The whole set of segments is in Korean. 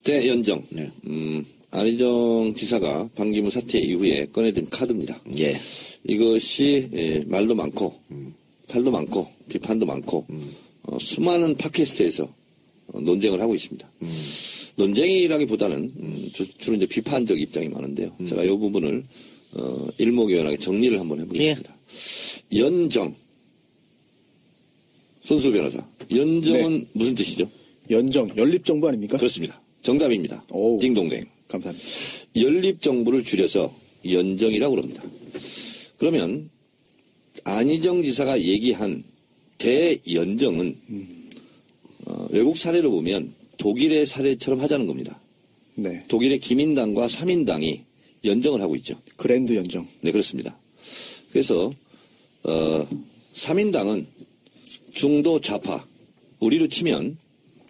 대연정. 네. 안희정 지사가 반기문 사태 이후에 꺼내든 카드입니다. 예. 이것이 말도 많고 탈도 많고 비판도 많고 수많은 팟캐스트에서 논쟁을 하고 있습니다. 논쟁이라기보다는 주로 이제 비판적 입장이 많은데요. 제가 이 부분을 일목요연하게 정리를 한번 해보겠습니다. 예. 연정. 손수 변호사. 연정은 네. 무슨 뜻이죠? 연정, 연립정부 아닙니까? 그렇습니다. 정답입니다. 오, 딩동댕. 감사합니다. 연립정부를 줄여서 연정이라고 그럽니다. 그러면 안희정 지사가 얘기한 대연정은 외국 사례로 보면 독일의 사례처럼 하자는 겁니다. 네. 독일의 기민당과 사민당이 연정을 하고 있죠. 그랜드 연정. 네, 그렇습니다. 그래서 사민당은 중도 좌파, 우리로 치면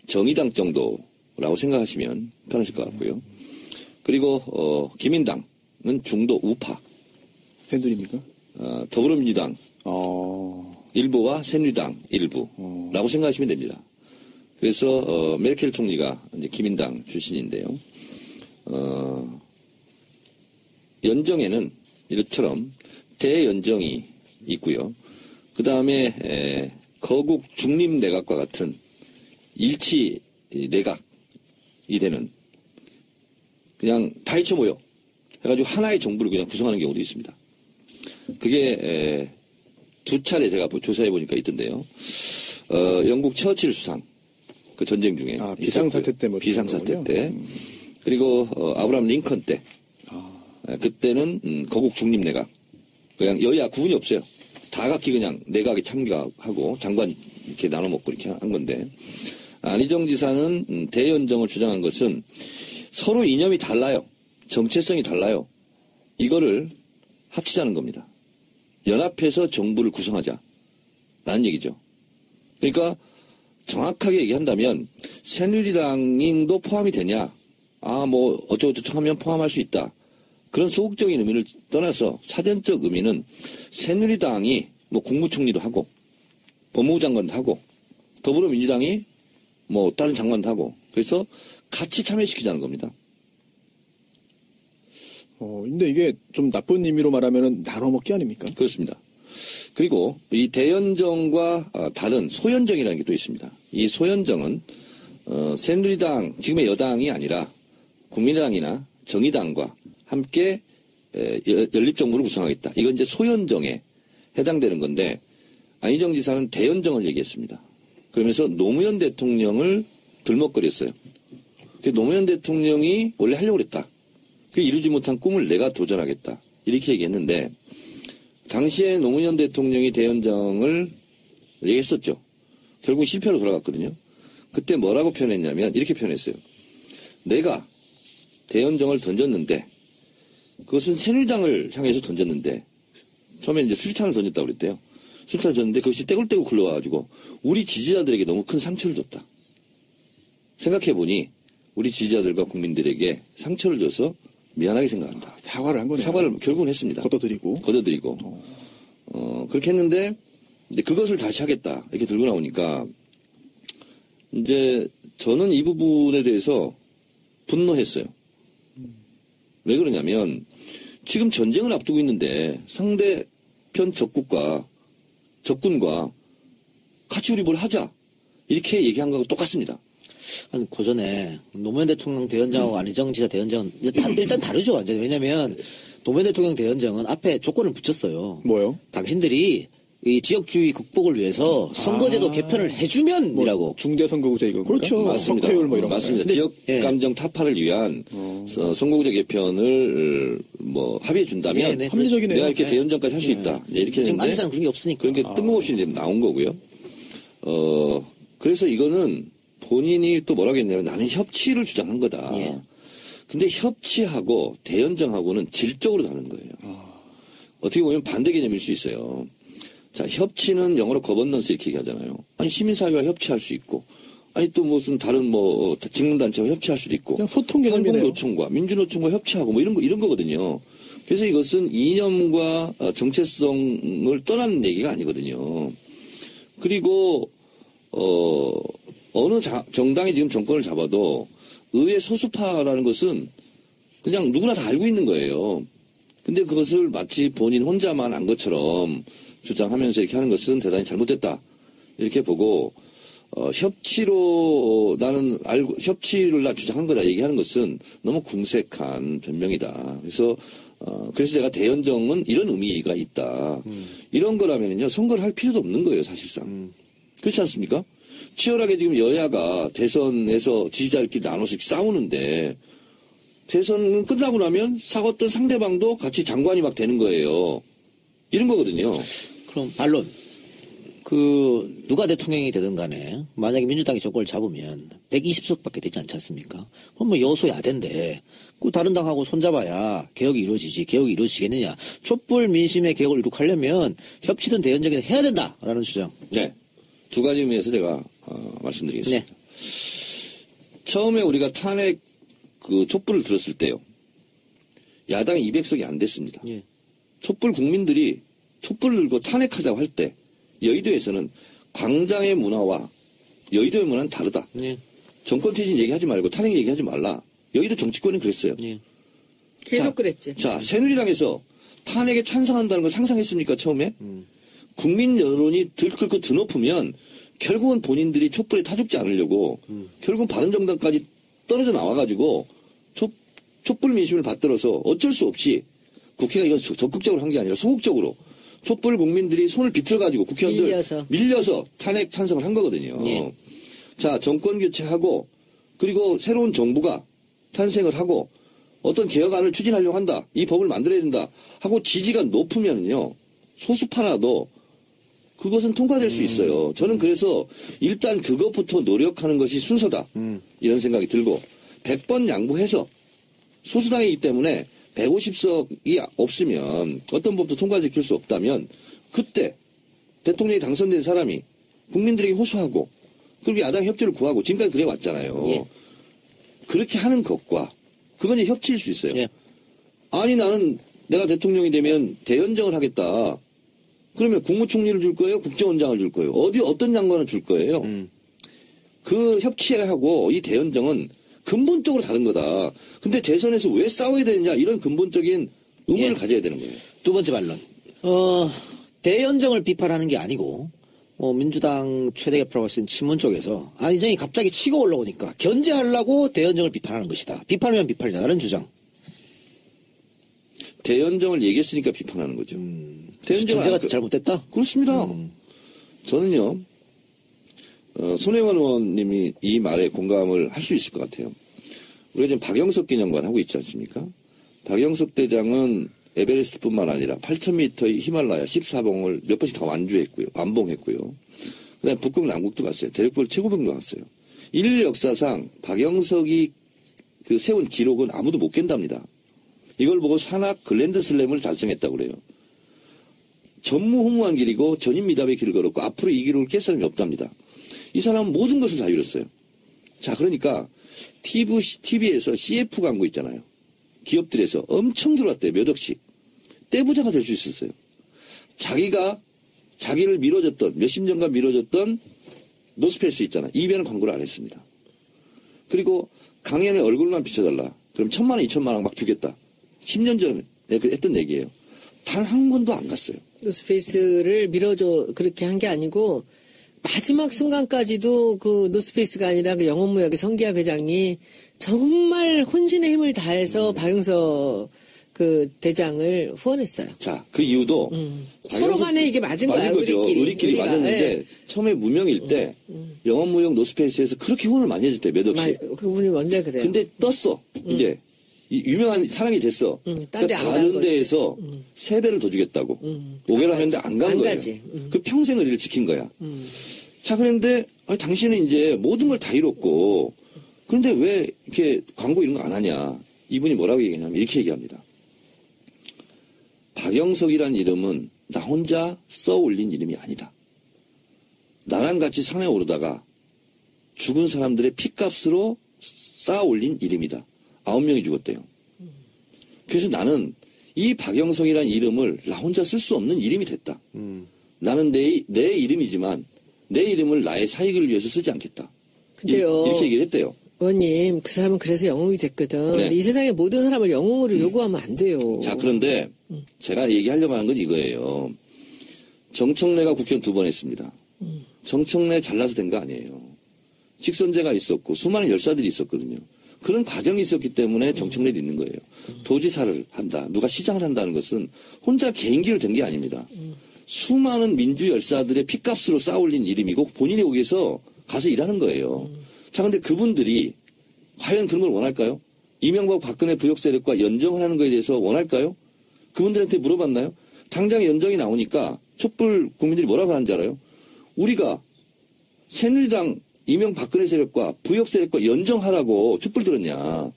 정의당 정도라고 생각하시면 편하실 것 같고요. 그리고 기민당은 중도 우파. 샌들입니까? 더불어민주당 일부와 새누리당 일부라고 생각하시면 됩니다. 그래서 메르켈 총리가 이제 기민당 출신인데요. 연정에는 이처럼 대연정이 있고요. 그 다음에 거국 중립 내각과 같은 일치 내각이 되는 그냥 다 해쳐 모여 해가지고 하나의 정부를 그냥 구성하는 경우도 있습니다. 그게 두 차례 제가 조사해 보니까 있던데요. 영국 처칠 수상 그 전쟁 중에 비상사태 때 뭐 비상사태 때 그리고 아브라함 링컨 때 그때는 거국 중립 내각 그냥 여야 구분이 없어요. 다 각기 그냥 내각에 참가하고 장관 이렇게 나눠 먹고 이렇게 한 건데 안희정 지사는 대연정을 주장한 것은 서로 이념이 달라요. 정체성이 달라요. 이거를 합치자는 겁니다. 연합해서 정부를 구성하자라는 얘기죠. 그러니까 정확하게 얘기한다면 새누리당도 포함이 되냐? 뭐 어쩌고저쩌고 하면 포함할 수 있다. 그런 소극적인 의미를 떠나서 사전적 의미는 새누리당이 뭐 국무총리도 하고 법무부 장관도 하고 더불어민주당이 뭐 다른 장관도 하고 그래서 같이 참여시키자는 겁니다. 근데 이게 좀 나쁜 의미로 말하면은 나눠먹기 아닙니까? 그렇습니다. 그리고 이 대연정과 다른 소연정이라는 게 또 있습니다. 이 소연정은 새누리당 지금의 여당이 아니라 국민의당이나 정의당과 함께 연립정부를 구성하겠다. 이건 이제 소연정에 해당되는 건데 안희정 지사는 대연정을 얘기했습니다. 그러면서 노무현 대통령을 들먹거렸어요. 노무현 대통령이 원래 하려고 그랬다. 그 이루지 못한 꿈을 내가 도전하겠다. 이렇게 얘기했는데 당시에 노무현 대통령이 대연정을 얘기했었죠. 결국 실패로 돌아갔거든요. 그때 뭐라고 표현했냐면 이렇게 표현했어요. 내가 대연정을 던졌는데 그것은 새누리당을 향해서 던졌는데 처음에 이제 수류탄을 던졌다고 그랬대요. 수류탄을 던졌는데 그것이 떼굴떼굴 굴러와가지고 우리 지지자들에게 너무 큰 상처를 줬다. 생각해보니 우리 지지자들과 국민들에게 상처를 줘서 미안하게 생각한다. 사과를 한 거네요. 사과를 결국은 했습니다. 걷어들이고. 그렇게 했는데 이제 그것을 다시 하겠다. 이렇게 들고 나오니까 이제 저는 이 부분에 대해서 분노했어요. 왜 그러냐면 지금 전쟁을 앞두고 있는데 상대편 적군과 같이 우리 뭘 하자. 이렇게 얘기한 거하고 똑같습니다. 그 전에 노무현 대통령 대연정하고 안희정 지사 대연정은 일단 다르죠 완전히. 왜냐하면 노무현 대통령 대연정은 앞에 조건을 붙였어요. 뭐요? 당신들이 이 지역주의 극복을 위해서 선거제도 개편을 해주면이라고. 뭐 중대선거구제 이거. 그렇죠. 맞습니다. 석패율 뭐 이런 맞습니다. 근데, 지역 감정 타파를 위한 선거구제 개편을 뭐 합의해 준다면 합리적이네요. 내가 이렇게 대연정까지 할 수 있다. 이렇게 지금 했는데 안희사는 그런 게 없으니까. 그런 게 뜬금없이 이제 나온 거고요. 그래서 이거는 본인이 또 뭐라고 했냐면 나는 협치를 주장한 거다. 예. 근데 협치하고 대연정하고는 질적으로 다른 거예요. 어떻게 보면 반대 개념일 수 있어요. 자, 협치는 영어로 거버넌스 이렇게 얘기하잖아요. 아니, 시민사회와 협치할 수 있고, 아니, 또 무슨 다른 뭐, 직능단체와 협치할 수도 있고, 그냥 소통 개념이네요. 한국노총과 민주노총과 협치하고 뭐 이런 거거든요. 그래서 이것은 이념과 정체성을 떠나는 얘기가 아니거든요. 그리고, 어느 정당이 지금 정권을 잡아도 의회 소수파라는 것은 그냥 누구나 다 알고 있는 거예요. 근데 그것을 마치 본인 혼자만 안 것처럼 주장하면서 이렇게 하는 것은 대단히 잘못됐다. 이렇게 보고, 협치를 나 주장한 거다 얘기하는 것은 너무 궁색한 변명이다. 그래서 제가 대연정은 이런 의미가 있다. 이런 거라면요, 선거를 할 필요도 없는 거예요, 사실상. 그렇지 않습니까? 치열하게 지금 여야가 대선에서 지지자들끼리 나눠서 싸우는데, 대선은 끝나고 나면 어떤 상대방도 같이 장관이 막 되는 거예요. 이런 거거든요. 그럼 반론. 누가 대통령이 되든 간에 만약에 민주당이 정권을 잡으면 120석밖에 되지 않지 않습니까? 그럼 뭐 여소야대인데 다른 당하고 손잡아야 개혁이 이루어지지. 개혁이 이루어지겠느냐. 촛불 민심의 개혁을 이룩하려면 협치든 대연정이든 해야 된다라는 주장. 네. 두 가지 의미에서 제가 말씀드리겠습니다. 네. 처음에 우리가 탄핵 촛불을 들었을 때요. 야당이 200석이 안 됐습니다. 예. 촛불 국민들이 촛불을 들고 탄핵하자고 할 때 여의도에서는 광장의 문화와 여의도의 문화는 다르다. 예. 정권 퇴진 얘기하지 말고 탄핵 얘기하지 말라. 여의도 정치권이 그랬어요. 예. 계속 그랬지. 자, 새누리당에서 탄핵에 찬성한다는 걸 상상했습니까, 처음에? 국민 여론이 들끓고 드높으면 결국은 본인들이 촛불에 타죽지 않으려고 결국은 바른정당까지 떨어져 나와가지고 촛불 민심을 받들어서 어쩔 수 없이 국회가 이거 적극적으로 한 게 아니라 소극적으로 촛불 국민들이 손을 비틀어가지고 국회의원들 밀려서 탄핵 찬성을 한 거거든요. 예. 자, 정권 교체하고 그리고 새로운 정부가 탄생을 하고 어떤 개혁안을 추진하려고 한다. 이 법을 만들어야 된다. 하고 지지가 높으면요. 소수파라도 그것은 통과될 수 있어요. 저는 그래서 일단 그것부터 노력하는 것이 순서다. 이런 생각이 들고 100번 양보해서 소수당이기 때문에 150석이 없으면 어떤 법도 통과시킬 수 없다면 그때 대통령이 당선된 사람이 국민들에게 호소하고 그리고 야당 협조를 구하고 지금까지 그래 왔잖아요. 예. 그렇게 하는 것과 그건 이제 협치일 수 있어요. 예. 아니 나는 내가 대통령이 되면 대연정을 하겠다. 그러면 국무총리를 줄 거예요? 국정원장을 줄 거예요? 어떤 장관을 줄 거예요? 그 협치하고 이 대연정은 근본적으로 다른 거다. 근데 대선에서 왜 싸워야 되느냐 이런 근본적인 의문을 예. 가져야 되는 거예요. 두 번째 반론. 대연정을 비판하는 게 아니고 민주당 최대 개표라고 할 수 있는 친문 쪽에서 안희정이 갑자기 치고 올라오니까 견제하려고 대연정을 비판하는 것이다. 비판하면 비판이다. 다른 주장. 대연정을 얘기했으니까 비판하는 거죠. 견제가 잘못됐다? 그렇습니다. 저는요. 손혜원 의원님이 이 말에 공감을 할 수 있을 것 같아요. 우리가 지금 박영석 기념관 하고 있지 않습니까? 박영석 대장은 에베레스트뿐만 아니라 8,000m의 히말라야 14봉을 몇 번씩 다 완봉했고요. 그 다음에 북극 남극도 갔어요. 대륙별 최고봉도 갔어요. 인류 역사상 박영석이 세운 기록은 아무도 못 깬답니다. 이걸 보고 산악 글랜드 슬램을 달성했다고 그래요. 전무후무한 길이고 전인미답의 길을 걸었고 앞으로 이 기록을 깰 사람이 없답니다. 이 사람은 모든 것을 다 이뤘어요. 자, 그러니까 TV에서 CF 광고 있잖아요. 기업들에서 엄청 들어왔대요. 몇 억씩. 떼부자가 될 수 있었어요. 자기를 몇십 년간 밀어줬던 노스페이스 있잖아요. 이 배는 광고를 안 했습니다. 그리고 강연에 얼굴만 비춰달라. 그럼 1,000만 원, 2,000만 원 막 주겠다. 10년 전에 했던 얘기예요. 단 한 번도 안 갔어요. 노스페이스를 밀어줘 그렇게 한 게 아니고 마지막 순간까지도 그 노스페이스가 아니라 그 영업무역의 성기하 회장이 정말 혼신의 힘을 다해서 박영석 그 대장을 후원했어요. 자, 그 이유도 서로 간에 이게 맞은 거야. 우리끼리 맞았는데 네. 처음에 무명일 때 영업무역 노스페이스에서 그렇게 후원을 많이 해줬대. 몇 억씩. 그분이 원래 그래요. 근데 떴어. 이제 유명한 사람이 됐어. 그러니까 다른 데에서 3배를 더 주겠다고. 5개를 하는데 안 간 거예요. 그 평생 의리를 지킨 거야. 자, 그런데 당신은 이제 모든 걸 다 이뤘고 그런데 왜 이렇게 광고 이런 거 안 하냐. 이분이 뭐라고 얘기하냐면 이렇게 얘기합니다. 박영석이란 이름은 나 혼자 써 올린 이름이 아니다. 나랑 같이 산에 오르다가 죽은 사람들의 피값으로 쌓아 올린 이름이다. 9명이 죽었대요. 그래서 나는 이 박영석이란 이름을 나 혼자 쓸 수 없는 이름이 됐다. 나는 내 이름이지만 내 이름을 나의 사익을 위해서 쓰지 않겠다. 근데요. 이렇게 얘기를 했대요. 의원님, 그 사람은 그래서 영웅이 됐거든. 네. 근데 이 세상의 모든 사람을 영웅으로 요구하면 안 돼요. 자, 그런데 제가 얘기하려고 하는 건 이거예요. 정청래가 국회의원 2번 했습니다. 정청래 잘나서 된 거 아니에요. 직선제가 있었고 수많은 열사들이 있었거든요. 그런 과정이 있었기 때문에 정청래도 있는 거예요. 도지사를 한다. 누가 시장을 한다는 것은 혼자 개인기로 된 게 아닙니다. 수많은 민주 열사들의 피값으로 쌓아올린 이름이고 본인이 거기서 가서 일하는 거예요. 자, 근데 그분들이 과연 그런 걸 원할까요? 이명박 박근혜 부역 세력과 연정을 하는 거에 대해서 원할까요? 그분들한테 물어봤나요? 당장 연정이 나오니까 촛불 국민들이 뭐라고 하는지 알아요? 우리가 새누리당 이명박근혜 세력과 부역 세력과 연정하라고 촛불 들었냐.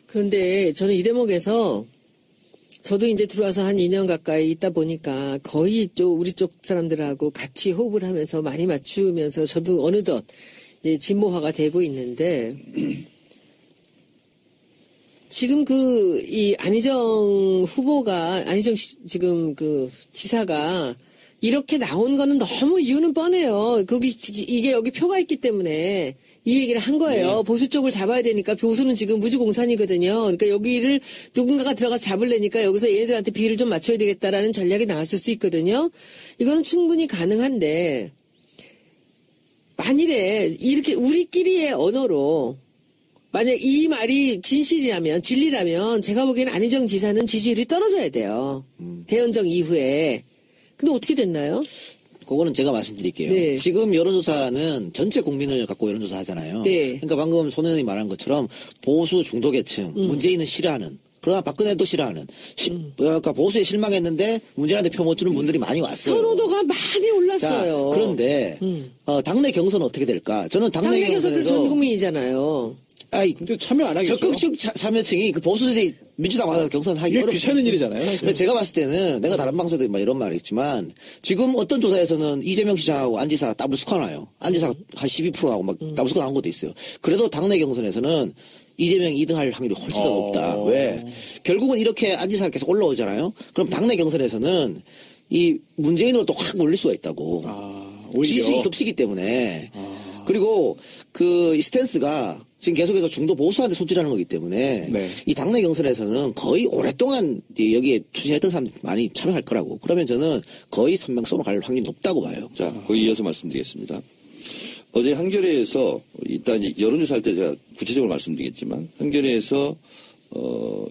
그런데 저는 이 대목에서 저도 이제 들어와서 한 2년 가까이 있다 보니까 거의 우리 쪽 사람들하고 같이 호흡을 하면서 많이 맞추면서 저도 어느덧 이제 진보화가 되고 있는데 지금 이 안희정 후보가 지금 그 지사가 이렇게 나온 거는 너무 이유는 뻔해요. 이게 여기 표가 있기 때문에 이 얘기를 한 거예요. 네. 보수 쪽을 잡아야 되니까 보수는 지금 무주공산이거든요. 그러니까 여기를 누군가가 들어가서 잡으려니까 여기서 얘네들한테 비율을 좀 맞춰야 되겠다라는 전략이 나왔을 수 있거든요. 이거는 충분히 가능한데 만일에 이렇게 우리끼리의 언어로 만약 이 말이 진리라면 제가 보기에는 안희정 지사는 지지율이 떨어져야 돼요. 대연정 이후에. 근데 어떻게 됐나요? 그거는 제가 말씀드릴게요. 네. 지금 여론조사는 전체 국민을 갖고 여론조사 하잖아요. 네. 그러니까 방금 손 의원이 말한 것처럼 보수 중도계층, 문재인은 싫어하는, 그러나 박근혜도 싫어하는, 그러니까 보수에 실망했는데 문재인한테 표 못 주는 분들이 많이 왔어요. 선호도가 많이 올랐어요. 자, 그런데 당내 경선은 어떻게 될까? 저는 당내 당내에서도 경선에서 전 국민이잖아요. 근데 참여 안 하겠죠. 적극적 참여층이 그 보수들이 민주당 와서 경선하기 이게 어렵죠. 귀찮은 일이잖아요. 사실. 근데 제가 봤을 때는 내가 다른 방송에도 막 이런 말을 했지만 지금 어떤 조사에서는 이재명 시장하고 안지사 더블 스코어 나요. 안지사 한 12%하고 막 더블 스코어 나온 것도 있어요. 그래도 당내 경선에서는 이재명이 2등할 확률이 훨씬 더 높다. 왜? 결국은 이렇게 안지사가 계속 올라오잖아요. 그럼 당내 경선에서는 이 문재인으로 또 확 몰릴 수가 있다고. 오히려. 지지율이 겹치기 때문에. 그리고 이 스탠스가 지금 계속해서 중도 보수한테 손질하는 거기 때문에 네. 이 당내 경선에서는 거의 오랫동안 여기에 투신했던 사람들이 많이 참여할 거라고. 그러면 저는 거의 선명성으로 갈 확률이 높다고 봐요. 자, 거기 이어서 말씀드리겠습니다. 어제 한겨레에서 일단 여론조사 할 때 제가 구체적으로 말씀드리겠지만 한겨레에서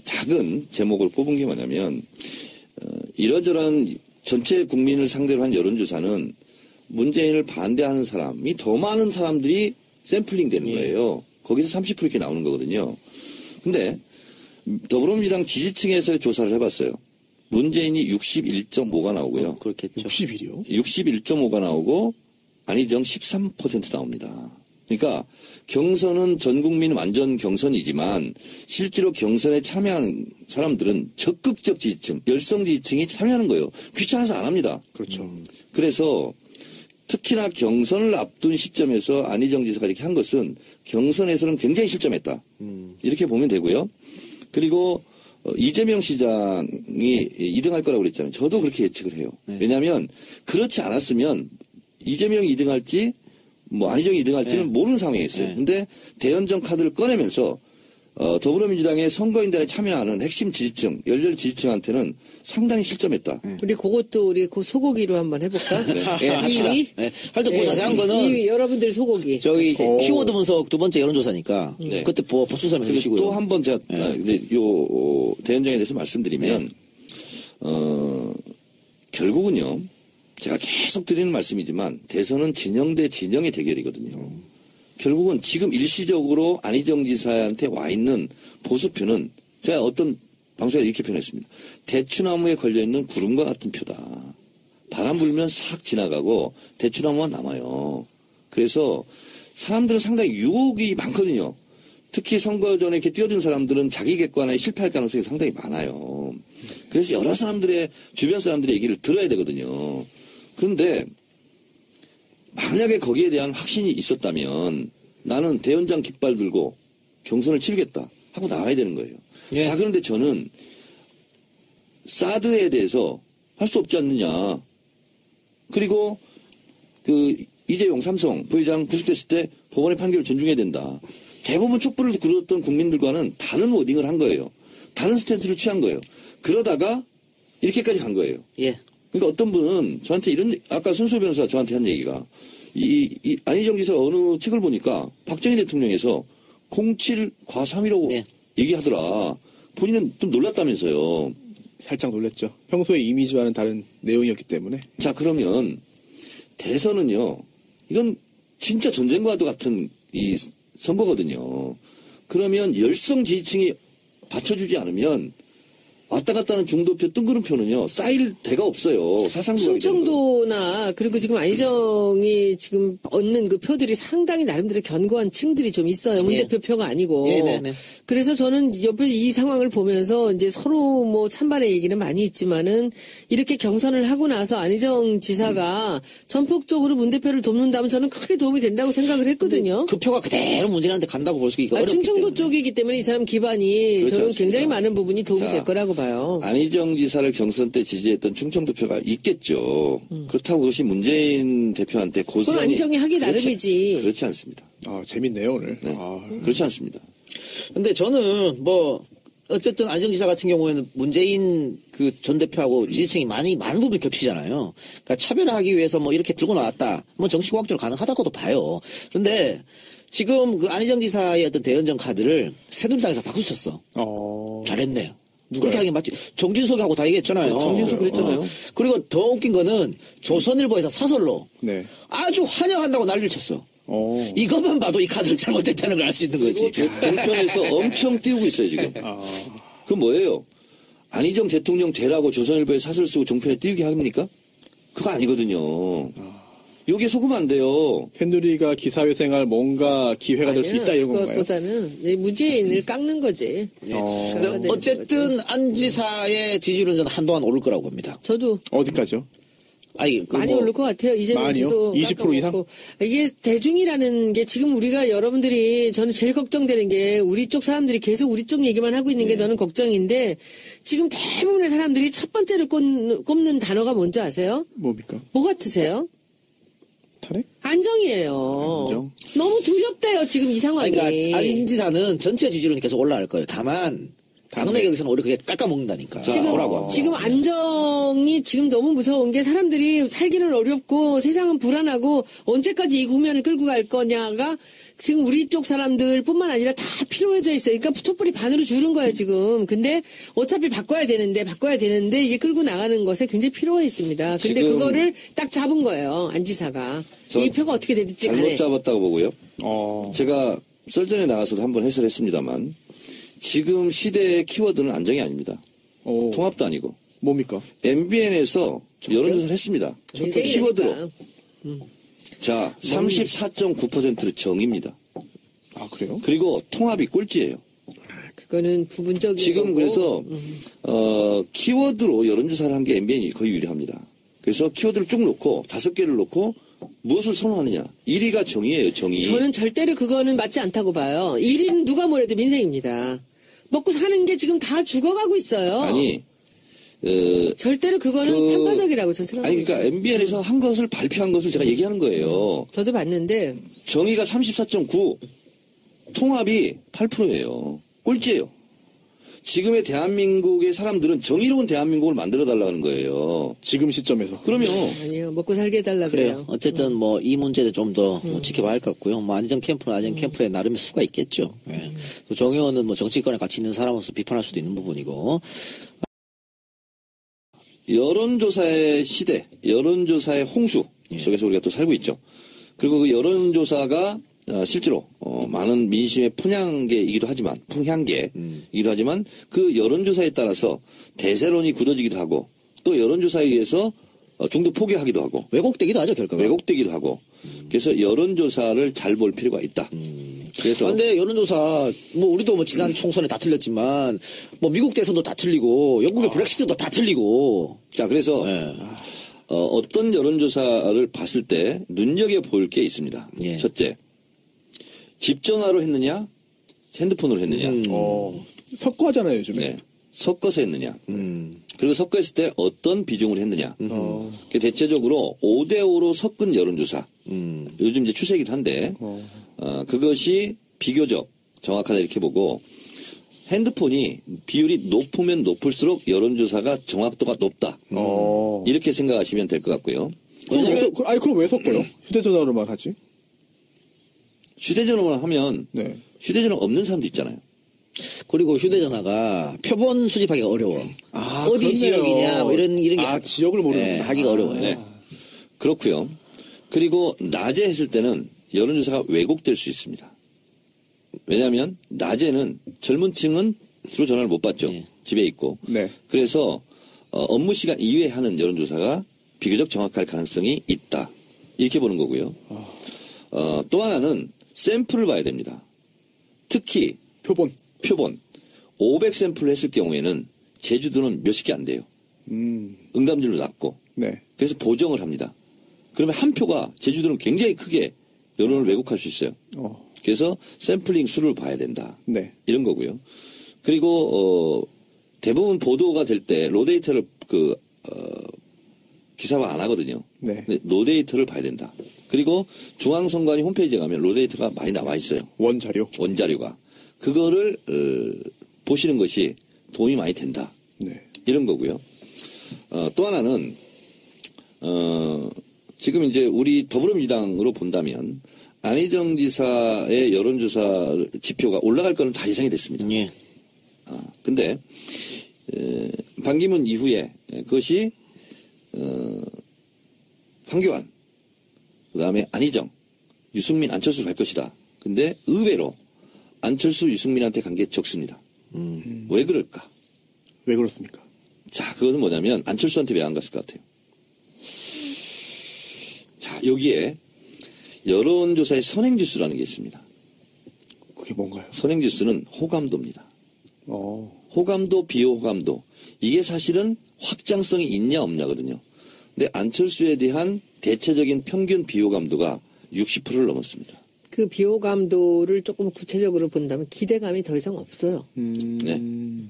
작은 제목을 뽑은 게 뭐냐면 이러저러한 전체 국민을 상대로 한 여론조사는 문재인을 반대하는 사람이 더 많은 사람들이 샘플링 되는 거예요. 거기서 30% 이렇게 나오는 거거든요. 근데 더불어민주당 지지층에서 조사를 해봤어요. 문재인이 61.5가 나오고요. 그렇겠죠. 60일이요? 61.5가 나오고 안희정 13% 나옵니다. 그러니까 경선은 전 국민 완전 경선이지만 실제로 경선에 참여하는 사람들은 적극적 지지층, 열성 지지층이 참여하는 거예요. 귀찮아서 안 합니다. 그렇죠. 그래서 특히나 경선을 앞둔 시점에서 안희정 지사가 이렇게 한 것은 경선에서는 굉장히 실점했다. 이렇게 보면 되고요. 그리고 이재명 시장이 2등할 거라고 그랬잖아요. 저도 그렇게 예측을 해요. 네. 왜냐하면 그렇지 않았으면 이재명이 2등할지 안희정이 2등할지는 네. 모르는 상황이었어요. 네. 근데 대연정 카드를 꺼내면서 더불어민주당의 선거인단에 참여하는 핵심 지지층, 열렬 지지층한테는 상당히 실점했다. 우리 그것도 우리 그 소고기로 한번 해볼까? 예, 합시다. 이위? 네. 하여튼 그 자세한 거는 이위, 여러분들 소고기. 저기 키워드 분석 두 번째 여론조사니까 네. 그때 보충 설명 해주시고요. 또 한 번 제가 이제 대연정에 대해서 말씀드리면 결국은요. 제가 계속 드리는 말씀이지만 대선은 진영 대 진영의 대결이거든요. 결국은 지금 일시적으로 안희정 지사한테 와 있는 보수표는 제가 어떤 방송에서 이렇게 표현했습니다. 대추나무에 걸려있는 구름과 같은 표다. 바람 불면 싹 지나가고 대추나무가 남아요. 그래서 사람들은 상당히 유혹이 많거든요. 특히 선거 전에 이렇게 뛰어든 사람들은 자기 객관에 실패할 가능성이 상당히 많아요. 그래서 여러 사람들의 주변 사람들의 얘기를 들어야 되거든요. 그런데 만약에 거기에 대한 확신이 있었다면 나는 대연장 깃발 들고 경선을 치르겠다 하고 나와야 되는 거예요. 예. 자, 그런데 저는 사드에 대해서 할 수 없지 않느냐. 그리고 이재용 삼성 부회장 구속됐을 때 법원의 판결을 존중해야 된다. 대부분 촛불을 그렸던 국민들과는 다른 워딩을 한 거예요. 다른 스탠스를 취한 거예요. 그러다가 이렇게까지 간 거예요. 예. 그러니까 어떤 분은 저한테 아까 손수호 변호사 저한테 한 얘기가 이 안희정 지사 어느 책을 보니까 박정희 대통령에서 07과3이라고 네. 얘기하더라. 본인은 좀 놀랐다면서요. 살짝 놀랐죠. 평소의 이미지와는 다른 내용이었기 때문에. 자, 그러면 대선은요, 이건 진짜 전쟁과도 같은 이 선거거든요. 그러면 열성 지지층이 받쳐주지 않으면 왔다 갔다 하는 중도표, 뜬구름표는요, 쌓일 데가 없어요. 사상구가. 충청도나, 그리고 지금 안희정이 지금 얻는 그 표들이 상당히 나름대로 견고한 층들이 좀 있어요. 문 예. 대표 표가 아니고. 네네네. 그래서 저는 옆에 이 상황을 보면서 이제 서로 뭐 찬반의 얘기는 많이 있지만은 이렇게 경선을 하고 나서 안희정 지사가 전폭적으로 문 대표를 돕는다면 저는 크게 도움이 된다고 생각을 했거든요. 그 표가 그대로 문재인한테 간다고 볼 수 있기가 어렵기 충청도 때문에. 쪽이기 때문에 이 사람 기반이 그렇지 저는 않습니다. 굉장히 많은 부분이 도움이 자, 될 거라고 봐요. 안희정 지사를 경선 때 지지했던 충청도표가 있겠죠. 그렇다고 그것이 문재인 대표한테 고스란히. 그건 안희정이 하기 나름이지. 그렇지 않습니다. 아, 재밌네요, 오늘. 네. 아, 그렇지 않습니다. 근데 저는 뭐 어쨌든 안희정 지사 같은 경우에는 문재인 그 전 대표하고 지지층이 많은 부분이 겹치잖아요. 그러니까 차별화하기 위해서 뭐 이렇게 들고 나왔다. 뭐 정치공학적으로 가능하다고도 봐요. 그런데 지금 그 안희정 지사의 어떤 대연정 카드를 새누리당에서 박수 쳤어. 잘했네요. 그렇게 하는 게 맞지. 정진석하고 다 얘기했잖아요. 정진석 그랬잖아요. 그리고 더 웃긴 거는 조선일보에서 사설로 네. 아주 환영한다고 난리를 쳤어. 어. 이것만 봐도 이 카드를 잘못했다는 걸 알 수 있는 거지. 종편에서 엄청 띄우고 있어요, 지금. 그건 뭐예요? 안희정 대통령 되라고 조선일보에 사설 쓰고 종편에 띄우게 합니까? 그거 아니거든요. 여기에 속으면 안 돼요. 새누리가 기사회 생활 뭔가 기회가 될 수 있다 이런 건가요? 그것보다는 문재인을 깎는 거지. 근데 어쨌든 안 지사의 지지율은 저는 한동안 오를 거라고 봅니다. 저도 어디까지요? 아니, 그 많이 뭐 오를 것 같아요. 이제는 많이요? 계속 20% 이상? 깎아먹고. 이게 대중이라는 게 지금 우리가 여러분들이 저는 제일 걱정되는 게 우리 쪽 사람들이 계속 우리 쪽 얘기만 하고 있는 게 저는 걱정인데 지금 대부분의 사람들이 첫 번째로 꼽는 단어가 뭔지 아세요? 뭡니까? 뭐 같으세요? 탄핵? 안정이에요. 안정? 너무 두렵대요 지금 이 상황이. 그러니까 안 지사는 전체 지지율은 계속 올라갈 거예요. 다만 당내 격에서는 오히려 그게 깎아먹는다니까. 뭐라고 합니다. 지금 안정이 지금 너무 무서운 게 사람들이 살기는 어렵고 세상은 불안하고 언제까지 이 국면을 끌고 갈 거냐가 지금 우리 쪽 사람들뿐만 아니라 다 필요해져 있어요. 그러니까 촛불이 반으로 줄은 거야 지금. 근데 어차피 바꿔야 되는데 이게 끌고 나가는 것에 굉장히 필요해 있습니다. 근데 지금 그거를 딱 잡은 거예요. 안 지사가. 이 표가 어떻게 될지 간에. 잘못 잡았다고 보고요. 제가 썰전에 나가서도 한번 해설했습니다만 지금 시대의 키워드는 안정이 아닙니다. 통합도 아니고. 뭡니까? MBN에서 여론조사를 했습니다. 인생이 키워드로. 되니까. 자, 34.9%로 정입니다. 아, 그래요? 그리고 통합이 꼴찌예요. 그거는 부분적인 지금 거고. 그래서 키워드로 여론조사를 한 게 MBN이 거의 유리합니다. 그래서 키워드를 쭉 놓고 5개를 놓고 무엇을 선호하느냐. 1위가 정의예요. 정의. 저는 절대로 그거는 맞지 않다고 봐요. 1위는 누가 뭐래도 민생입니다. 먹고 사는 게 지금 다 죽어가고 있어요. 아니 절대로 그거는 편파적이라고 저는 생각합니다. 아니 그러니까 MBN에서 한 것을 발표한 것을 제가 얘기하는 거예요. 저도 봤는데 정의가 34.9, 통합이 8%예요. 꼴찌예요. 지금의 대한민국의 사람들은 정의로운 대한민국을 만들어달라는 거예요. 지금 시점에서. 그러면 아니요 먹고 살게 해달라 그래요. 그래요. 어쨌든 뭐 이 문제도 좀 더 지켜봐야 할 것 같고요. 뭐 안정 캠프는 안정 캠프에 나름의 수가 있겠죠. 예. 또 정의원은 뭐 정치권에 같이 있는 사람으로서 비판할 수도 있는 부분이고. 여론조사의 시대, 여론조사의 홍수 속에서 우리가 또 살고 있죠. 그리고 그 여론조사가 실제로 많은 민심의 풍향계이기도 하지만 그 여론조사에 따라서 대세론이 굳어지기도 하고 또 여론조사에 의해서 중도 포기하기도 하고 왜곡되기도 하죠, 결과가. 왜곡되기도 하고 그래서 여론조사를 잘 볼 필요가 있다. 그래서 근데 여론조사 뭐 우리도 뭐 지난 총선에 다 틀렸지만 뭐 미국 대선도 다 틀리고 영국의 브렉시트도 다 틀리고. 자 그래서 예. 어떤 여론조사를 봤을 때 눈여겨볼 게 있습니다. 예. 첫째, 집전화로 했느냐 핸드폰으로 했느냐 섞어 하잖아요, 요즘에. 네. 섞어서 했느냐 그리고 섞어 했을 때 어떤 비중으로 했느냐 대체적으로 5대5로 섞은 여론조사 요즘 이제 추세이기도 한데 그것이 비교적 정확하다 이렇게 보고 핸드폰이 비율이 높으면 높을수록 여론조사가 정확도가 높다. 이렇게 생각하시면 될 것 같고요. 그럼 왜 섞어요? 휴대전화로만 하지? 휴대전화만 하면 네. 휴대전화 없는 사람도 있잖아요. 그리고 휴대전화가 표본 수집하기가 어려워. 어디 그렇네요. 지역이냐 뭐 이런 게 지역을 모르는 하기가 어려워요. 네. 그렇고요. 그리고 낮에 했을 때는 여론조사가 왜곡될 수 있습니다. 왜냐하면 낮에는 젊은 층은 주로 전화를 못 받죠. 네. 집에 있고. 네. 그래서 업무 시간 이외에 하는 여론조사가 비교적 정확할 가능성이 있다. 이렇게 보는 거고요. 또 하나는 샘플을 봐야 됩니다. 특히 표본. 500샘플을 했을 경우에는 제주도는 몇십 개 안 돼요. 응답률도 낮고. 네. 그래서 보정을 합니다. 그러면 한 표가 제주도는 굉장히 크게 여론을 왜곡할 수 있어요. 그래서 샘플링 수를 봐야 된다. 네. 이런 거고요. 그리고 대부분 보도가 될 때 로데이터를 기사화 안 하거든요. 네. 근데 로데이터를 봐야 된다. 그리고 중앙선관위 홈페이지에 가면 로데이터가 많이 나와 있어요. 원자료. 원자료가. 그거를 보시는 것이 도움이 많이 된다. 네. 이런 거고요. 또 하나는 지금 이제 우리 더불어민주당으로 본다면 안희정 지사의 여론조사 지표가 올라갈 거는 다 예상이 됐습니다. 예. 근데 반기문 이후에 그것이 황교안, 그다음에 안희정, 유승민, 안철수로 갈 것이다. 근데 의외로 안철수, 유승민한테 간 게 적습니다. 왜 그럴까? 왜 그렇습니까? 자, 그것은 뭐냐면 안철수한테 왜 안 갔을 것 같아요? 자, 여기에 여론조사의 선행지수라는 게 있습니다. 그게 뭔가요? 선행지수는 호감도입니다. 호감도, 비호감도. 이게 사실은 확장성이 있냐 없냐거든요. 근데 안철수에 대한 대체적인 평균 비호감도가 60%를 넘었습니다. 그 비호감도를 조금 구체적으로 본다면 기대감이 더 이상 없어요. 네.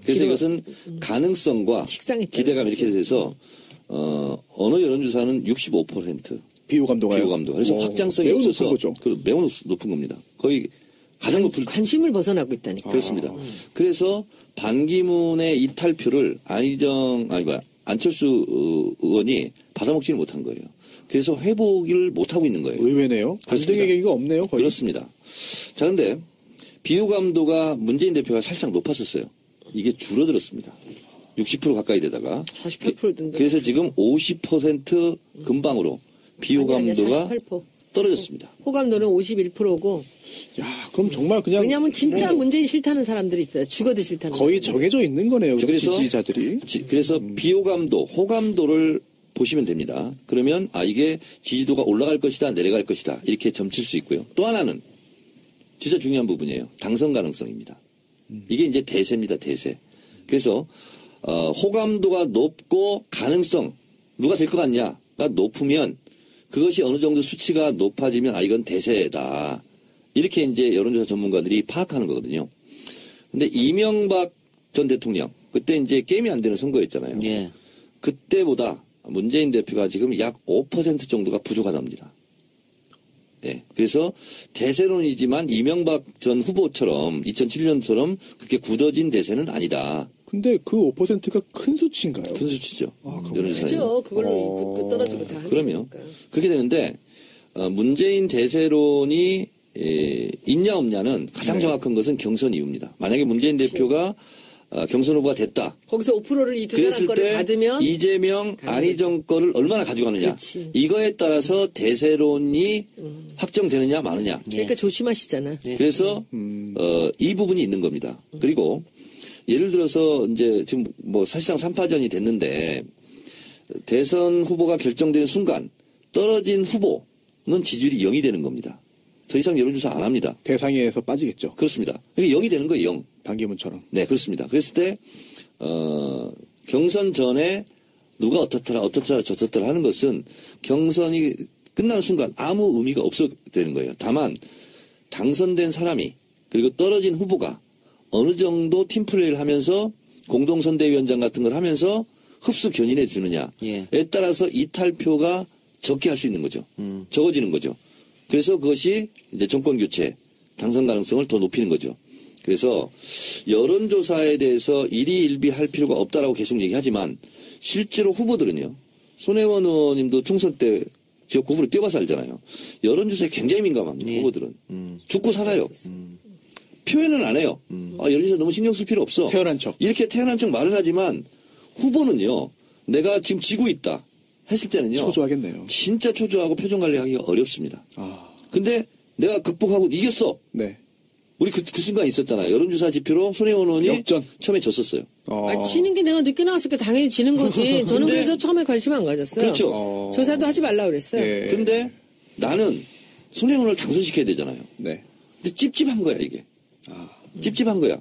그래서 이것은 가능성과 식상했다는 기대감 거지. 이렇게 돼서 어느 여론조사는 65% 비호감도가요? 비호감도. 그래서 확장성이 매우 없어서 높은 거죠. 매우 높은 겁니다. 거의 가장 높은 관심을 벗어나고 있다니까. 그렇습니다. 그래서 반기문의 이탈표를 안철수 의원이 받아먹지는 못한 거예요. 그래서 회복을 못하고 있는 거예요. 의외네요. 반등의 계기가 없네요. 거의. 그렇습니다. 자, 근데 비호감도가 문재인 대표가 살짝 높았었어요. 이게 줄어들었습니다. 60% 가까이 되다가 48%던데. 그래서 지금 50% 근방으로 비호감도가 48%. 떨어졌습니다. 호감도는 51%고. 야, 그럼 정말 그냥 왜냐하면 진짜 문재인 싫다는 사람들이 있어요. 죽어도 싫다는. 거의 정해져 있는 거네요. 그래서 지지자들이. 그래서 비호감도, 호감도를 보시면 됩니다. 그러면 이게 지지도가 올라갈 것이다, 내려갈 것이다 이렇게 점칠 수 있고요. 또 하나는 진짜 중요한 부분이에요. 당선 가능성입니다. 이게 이제 대세입니다, 대세. 그래서 호감도가 높고 가능성 누가 될 것 같냐가 높으면 그것이 어느 정도 수치가 높아지면 이건 대세다. 이렇게 이제 여론조사 전문가들이 파악하는 거거든요. 근데 이명박 전 대통령 그때 이제 게임이 안 되는 선거였잖아요. 예. 그때보다 문재인 대표가 지금 약 5% 정도가 부족하답니다. 예. 그래서 대세론이지만 이명박 전 후보처럼 2007년처럼 그렇게 굳어진 대세는 아니다. 근데 그 5%가 큰 수치인가요? 큰 수치죠. 여론조사에. 그죠. 그걸로 붙고 떨어지고 다 하는 그러면 거니까. 그렇게 되는데 문재인 대세론이 있냐 없냐는 가장 정확한 것은 경선 이후입니다. 만약에 문재인 대표가 경선 후보가 됐다. 거기서 5%를 이 두 사람 그랬을 거를 때 받으면 이재명, 안희정 거를 얼마나 가져가느냐. 그렇지. 이거에 따라서 대세론이 확정되느냐 마느냐. 그러니까 조심하시잖아. 그래서 이 부분이 있는 겁니다. 그리고 예를 들어서 이제 지금 뭐 사실상 3파전이 됐는데 대선 후보가 결정되는 순간 떨어진 후보는 지지율이 0이 되는 겁니다. 더 이상 여론조사 안 합니다. 대상에서 빠지겠죠. 그렇습니다. 그러니까 0이 되는 거예요, 0. 반기문처럼. 네, 그렇습니다. 그랬을 때, 경선 전에 누가 어떻더라 저떻더라 하는 것은 경선이 끝나는 순간 아무 의미가 없어 되는 거예요. 다만, 당선된 사람이, 그리고 떨어진 후보가 어느 정도 팀플레이를 하면서 공동선대위원장 같은 걸 하면서 흡수 견인해 주느냐에 따라서 이탈표가 적게 할 수 있는 거죠. 적어지는 거죠. 그래서 그것이 이제 정권 교체, 당선 가능성을 더 높이는 거죠. 그래서 여론조사에 대해서 일희일비할 필요가 없다라고 계속 얘기하지만 실제로 후보들은요. 손혜원 의원님도 총선 때 지역구 후보로 뛰어봐서 알잖아요. 여론조사에 굉장히 민감합니다. 후보들은. 죽고 살아요. 표현은 안 해요. 여론조사 너무 신경 쓸 필요 없어. 태어난 척. 이렇게 태어난 척 말을 하지만 후보는요. 내가 지금 지고 있다 했을 때는요. 초조하겠네요. 진짜 초조하고 표정 관리하기가 어렵습니다. 근데 내가 극복하고 이겼어. 네. 우리 그 순간 있었잖아요. 여론조사 지표로 손혜원 의원이 역전. 처음에 졌었어요. 지는 게 내가 늦게 나왔으니까 당연히 지는 거지. 저는 근데- 그래서 처음에 관심 안 가졌어요. 그렇죠. 조사도 하지 말라 그랬어요. 예. 근데 나는 손혜원 의원을 당선시켜야 되잖아요. 네. 근데 찝찝한 거야 이게. 찝찝한 거야.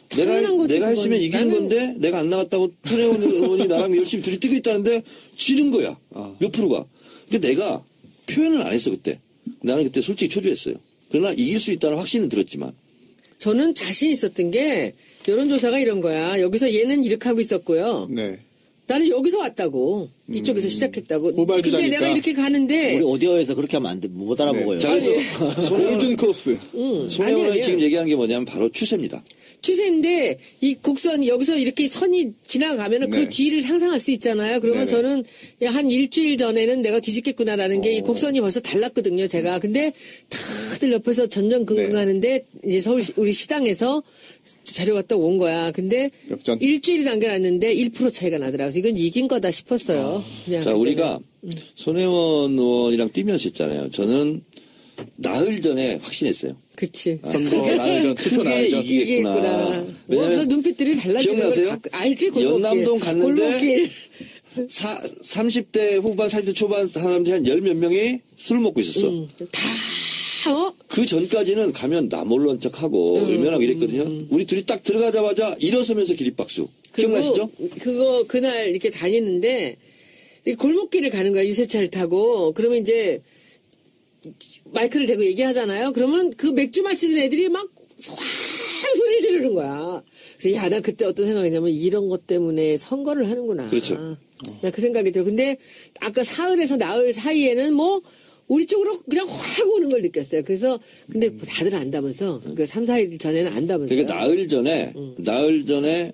당연한 거지, 내가 했으면 그건. 이기는 나는- 건데 내가 안 나갔다고 손혜원 의원이 나랑 열심히 둘이 뛰고 있다는데 지는 거야. 몇 프로가. 근데 내가 표현을 안 했어 그때. 나는 그때 솔직히 초조했어요. 그러나 이길 수 있다는 확신은 들었지만 저는 자신 있었던 게 여론조사가 이런 거야. 여기서 얘는 이렇게 하고 있었고요. 네. 나는 여기서 왔다고. 이쪽에서 시작했다고. 후발주자니까. 근데 내가 이렇게 가는데 우리 오디오에서 그렇게 하면 안 돼. 못 알아먹어요. 자 그래서 골든 크로스. 손혜원은 아니에요. 지금 얘기하는 게 뭐냐면 바로 추세입니다. 추세인데 이 곡선이 여기서 이렇게 선이 지나가면은 네. 그 뒤를 상상할 수 있잖아요. 그러면 네네. 저는 한 일주일 전에는 내가 뒤집겠구나라는 게 이 곡선이 벌써 달랐거든요. 제가 근데 다들 옆에서 전전긍긍하는데 이제 서울 우리 시당에서 자료가 또 온 거야. 근데 역전. 일주일이 남겨놨는데 1% 차이가 나더라고요. 그래서 이건 이긴 거다 싶었어요. 그냥 자 그때는. 우리가 손혜원 의원이랑 뛰면서 했잖아요. 저는 나흘 전에 확신했어요. 그치. 선거 나흘 전, 투표 크게 나흘 전. 이기겠구나. 이기겠구나. 왜냐면 그래서 눈빛들이 달라지는 걸 기억나세요? 알지? 골목길. 연남동 갔는데 골목길. 30대 후반, 40대 초반 사람들이 한 10몇 명이 술을 먹고 있었어. 다 그 전까지는 가면 나 몰른 척하고 얼마나 이랬거든요. 우리 둘이 딱 들어가자마자 일어서면서 기립박수. 그리고 기억나시죠? 그거 그날 이렇게 다니는데 이 골목길을 가는 거야 유세차를 타고 그러면 이제 마이크를 대고 얘기하잖아요. 그러면 그 맥주 마시는 애들이 막 소리를 지르는 거야. 그래서 야, 나 그때 어떤 생각이냐면 이런 것 때문에 선거를 하는구나. 그렇죠. 나 그 생각이 들어. 근데 아까 사흘에서 나흘 사이에는 뭐 우리 쪽으로 그냥 확 오는 걸 느꼈어요. 그래서 근데 다들 안다면서 그 3, 4일 전에는 안다면서. 그러니까 나흘 전에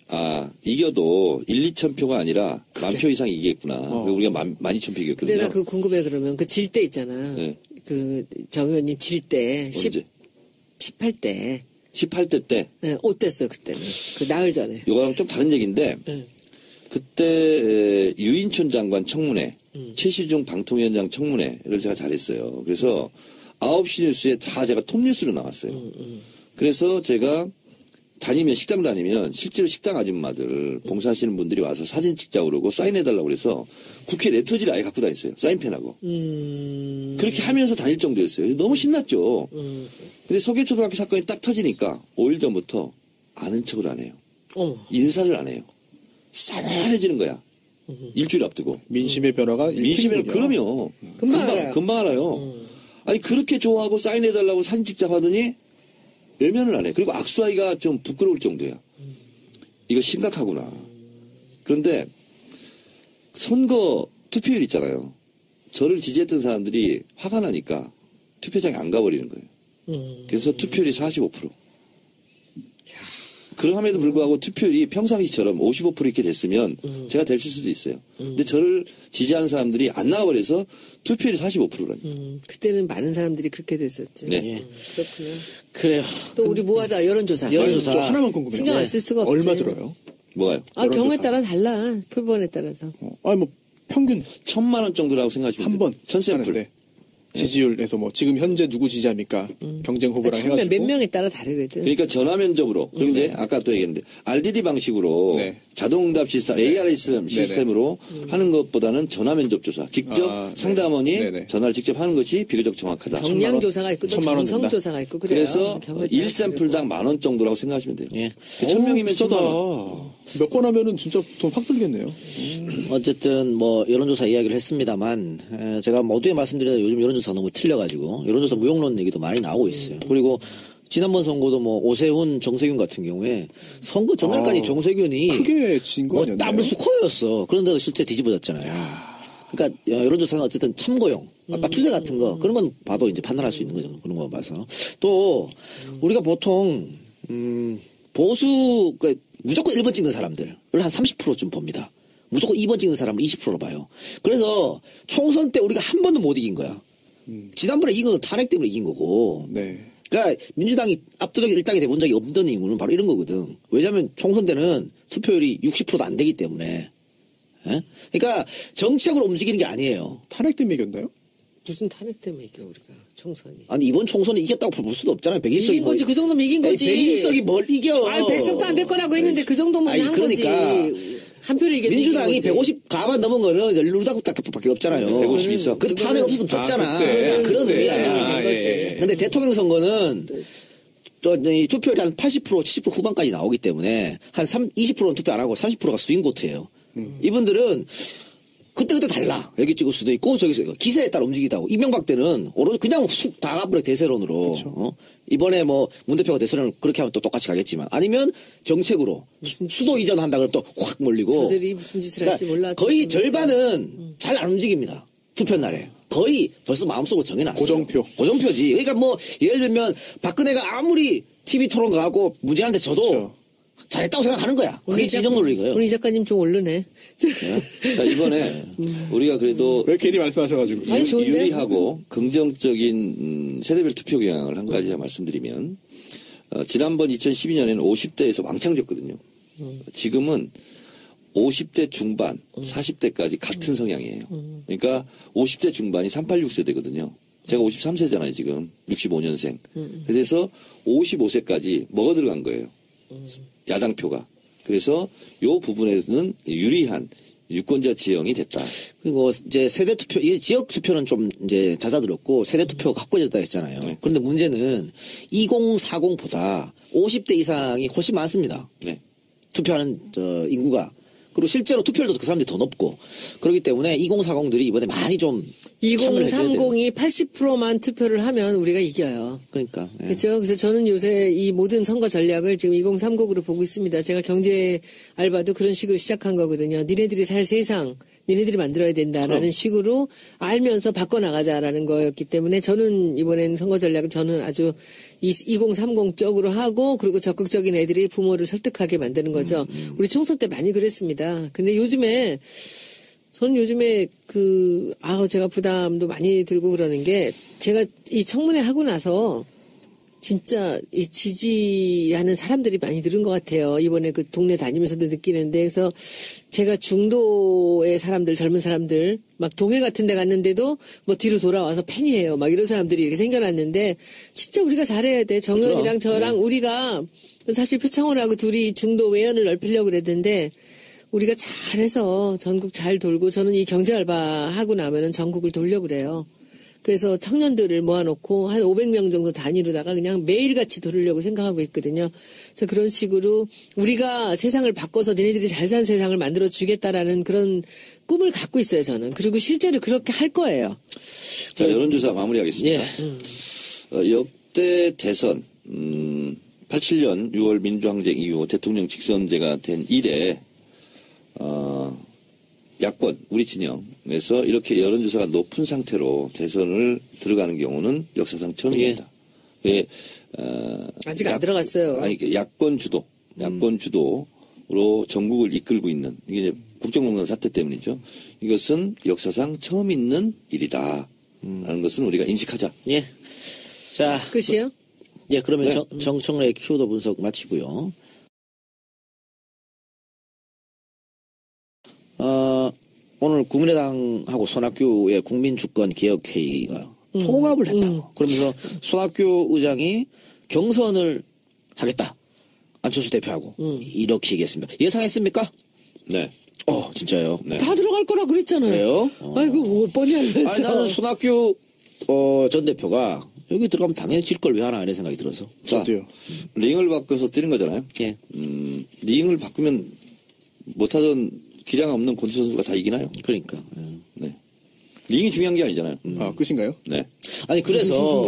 이겨도 1, 2천 표가 아니라 10,000표 이상 이기겠구나. 그리고 우리가 12,000표 근데 이겼거든요. 나 그거 궁금해 그러면 그 질 때 있잖아. 네. 그 정 의원님 질 때 언제? 18대 18대 때 네, 어땠어요 그때는 그 나흘 전에. 이거랑 좀 다른 얘기인데 네. 그때 유인촌 장관 청문회, 최시중 방통위원장 청문회를 제가 잘했어요. 그래서 9시 뉴스에 다 제가 톱뉴스로 나왔어요. 그래서 제가 식당 다니면 실제로 식당 아줌마들 봉사하시는 분들이 와서 사진 찍자고 그러고 사인해달라고 그래서 국회 레터지를 아예 갖고 다녔어요. 사인펜하고. 그렇게 하면서 다닐 정도였어요. 너무 신났죠. 근데 서교초등학교 사건이 딱 터지니까 5일 전부터 아는 척을 안 해요. 어머. 인사를 안 해요. 싸늘해지는 거야. 일주일 앞두고. 민심의 변화가 민심이라 읽히는군요. 그러면 알아요. 금방 알아요. 아니 그렇게 좋아하고 사인해달라고 사진 찍자고 하더니 외면을 안 해. 그리고 악수하기가 좀 부끄러울 정도야. 이거 심각하구나. 그런데 선거 투표율 있잖아요. 저를 지지했던 사람들이 화가 나니까 투표장에 안 가버리는 거예요. 그래서 투표율이 45%. 그럼에도 불구하고 투표율이 평상시처럼 55% 이렇게 됐으면 제가 될 수도 있어요. 근데 저를 지지하는 사람들이 안 나와버려서 투표율이 45%라니. 그때는 많은 사람들이 그렇게 됐었지. 네. 그렇구나. 그래요. 또 우리 뭐하다 여론조사. 여론조사. 저 하나만 궁금해요. 신경 안 쓸 수가 없지. 얼마 들어요? 뭐가요? 여론조사. 경우에 따라 달라. 표본에 따라서. 아니 뭐 평균 1,000만 원 정도라고 생각하시면 한 돼요. 번 1,000샘플. 하는데 지지율에서 뭐 지금 현재 누구 지지합니까? 경쟁 후보랑 처음에 해가지고 몇 명에 따라 다르거든. 그러니까 전화 면접으로 그리고 이제 아까 또 얘기했는데 RDD 방식으로 네. 자동응답 시스템, AR 시스템으로 하는 것보다는 전화 면접 조사 직접 아, 네. 상담원이 네네. 전화를 직접 하는 것이 비교적 정확하다. 정량 조사가 있고 또 1,000만 원 정성 된다. 조사가 있고 그래요. 그래서 경우에 따라 1샘플당 10,000원 정도라고 생각하시면 돼요. 예. 1,000명이면 1,000만 원. 몇 번 하면은 진짜 돈 확 들겠네요. 어쨌든 뭐 여론조사 이야기를 했습니다만 제가 모두에 말씀드리는 요즘 여론조사가 너무 틀려가지고 여론조사 무용론 얘기도 많이 나오고 있어요. 그리고 지난번 선거도 뭐 오세훈, 정세균 같은 경우에 선거 전날까지 정세균이 크게 진 거 뭐 아니었나요? 더블 스코어였어. 그런데도 실제 뒤집어졌잖아요. 그러니까 여론조사는 어쨌든 참고용, 아까 추세 같은 거 그런 건 봐도 이제 판단할 수 있는 거죠. 그런 거 봐서 또 우리가 보통 보수, 무조건 1번 찍는 사람들을 한 30%쯤 봅니다. 무조건 2번 찍는 사람을 20%로 봐요. 그래서 총선 때 우리가 한 번도 못 이긴 거야. 지난번에 이긴 건 탄핵 때문에 이긴 거고. 네. 그러니까 민주당이 압도적인 일당이 돼본 적이 없던 이유는 바로 이런 거거든. 왜냐하면 총선 때는 투표율이 60%도 안 되기 때문에. 예? 그러니까 정책으로 움직이는 게 아니에요. 탄핵 때문에 이겼나요? 무슨 탄핵 때문에 이겨 우리가 총선이. 아니 이번 총선에 이겼다고 볼 수도 없잖아요. 120석이 이긴 거지. 그 정도면 이긴 거지. 120석이 뭘 이겨. 아, 100석도 안 될 거라고 했는데 그 정도면 아니, 한 그러니까 거지. 한 표를 이겨도 민주당이 이긴 거지. 150 가만 넘은 거는 열누리당밖에 없잖아요. 152석. 그 탄핵 없었으면 졌잖아. 그때. 그런 그때. 의미야. 예. 근데 대통령 선거는 이 투표율이 한 80%, 70% 후반까지 나오기 때문에 한 20%는 투표 안 하고 30%가 스윙 보트예요. 이분들은 그때그때 달라. 여기 찍을 수도 있고 저기서 기세에 따라 움직이다고. 이명박 때는 오로지 그냥 쑥 다 가버려 대세론으로. 이번에 뭐 문 대표가 대세론을 그렇게 하면 또 똑같이 가겠지만 아니면 정책으로 수도 이전한다 그러면 또 확 몰리고. 저들이 무슨 짓을 할지 몰라. 거의 절반은 잘 안 움직입니다. 투표 날에. 거의 벌써 마음속으로 정해놨어요. 고정표. 고정표지. 그러니까 뭐 예를 들면 박근혜가 아무리 TV 토론 가고 문제하는데 저도 그렇죠. 잘했다고 생각하는 거야. 그게 지정 논리고요. 우리 작가님 좀 오르네. 자, 이번에 우리가 그래도 왜 괜히 말씀하셔가지고. 아니, 좋은데? 유리하고 긍정적인 세대별 투표 경향을 한 가지 말씀드리면 지난번 2012년에는 50대에서 왕창 졌거든요. 지금은 50대 중반, 40대까지 같은 성향이에요. 그러니까 50대 중반이 386 세대거든요. 제가 53세잖아요, 지금. 65년생. 그래서 55세까지 먹어 들어간 거예요. 야당표가. 그래서 요 부분에서는 유리한 유권자 지형이 됐다. 그리고 이제 세대 투표, 이 지역 투표는 좀 이제 잦아들었고 세대 투표가 확고해졌다 했잖아요. 네. 그런데 문제는 2040보다 50대 이상이 훨씬 많습니다. 네. 투표하는 인구가. 그리고 실제로 투표율도 그 사람들이 더 높고 그렇기 때문에 2040들이 이번에 많이 좀 참여를 해줘야 돼요. 2030이 80%만 투표를 하면 우리가 이겨요. 그러니까. 예. 그렇죠. 그래서 저는 요새 이 모든 선거 전략을 지금 2030으로 보고 있습니다. 제가 경제 알바도 그런 식으로 시작한 거거든요. 니네들이 살 세상, 니네들이 만들어야 된다라는 그럼. 식으로 알면서 바꿔나가자라는 거였기 때문에 저는 이번엔 선거 전략을 저는 아주 2030 쪽으로 하고 그리고 적극적인 애들이 부모를 설득하게 만드는 거죠. 우리 총선 때 많이 그랬습니다. 근데 요즘에 저는 요즘에 제가 부담도 많이 들고 그러는 게 제가 이 청문회 하고 나서 진짜 이 지지하는 사람들이 많이 늘은 것 같아요. 이번에 그 동네 다니면서도 느끼는데 그래서 제가 중도의 사람들, 젊은 사람들 막 동해 같은 데 갔는데도 뭐 뒤로 돌아와서 팬이에요. 막 이런 사람들이 이렇게 생겨났는데 진짜 우리가 잘해야 돼. 정의원이랑 저랑 우리가 사실 표창원하고 둘이 중도 외연을 넓히려고 그랬는데 우리가 잘해서 전국 잘 돌고 저는 이 경제 알바하고 나면은 전국을 돌려고 그래요. 그래서 청년들을 모아놓고 한 500명 정도 단위로다가 그냥 매일같이 돌리려고 생각하고 있거든요. 그래서 그런 식으로 우리가 세상을 바꿔서 너네들이 잘 사는 세상을 만들어 주겠다라는 그런 꿈을 갖고 있어요, 저는. 그리고 실제로 그렇게 할 거예요. 자, 여론조사 마무리하겠습니다. 예. 역대 대선 87년 6월 민주항쟁 이후 대통령 직선제가 된 이래 야권 우리 진영에서 이렇게 여론조사가 높은 상태로 대선을 들어가는 경우는 역사상 처음입니다. 예. 아직 안 들어갔어요. 아니 야권 주도로 전국을 이끌고 있는 이게 이제 국정농단 사태 때문이죠. 이것은 역사상 처음 있는 일이다라는 것은 우리가 인식하자. 예. 자. 끝이요? 예, 그러면 네. 정청래의 키워드 분석 마치고요. 오늘 국민의당하고 손학규의 국민주권개혁회의가 통합을 했다고. 그러면서 손학규 의장이 경선을 하겠다. 안철수 대표하고. 이렇게 얘기했습니다. 예상했습니까? 네. 진짜요? 네. 다 들어갈 거라 그랬잖아요. 그래요? 아이고, 뭐 뻔히 하면서. 아니, 나는 손학규 전 대표가 여기 들어가면 당연히 질 걸 왜 하나 이런 생각이 들어서. 저도요. 링을 바꿔서 뛰는 거잖아요. 예. 링을 바꾸면 못하던 기량 없는 권투 선수가 다 이기나요? 그러니까. 예. 네. 링이 중요한 게 아니잖아요. 끝인가요? 네. 아니, 그래서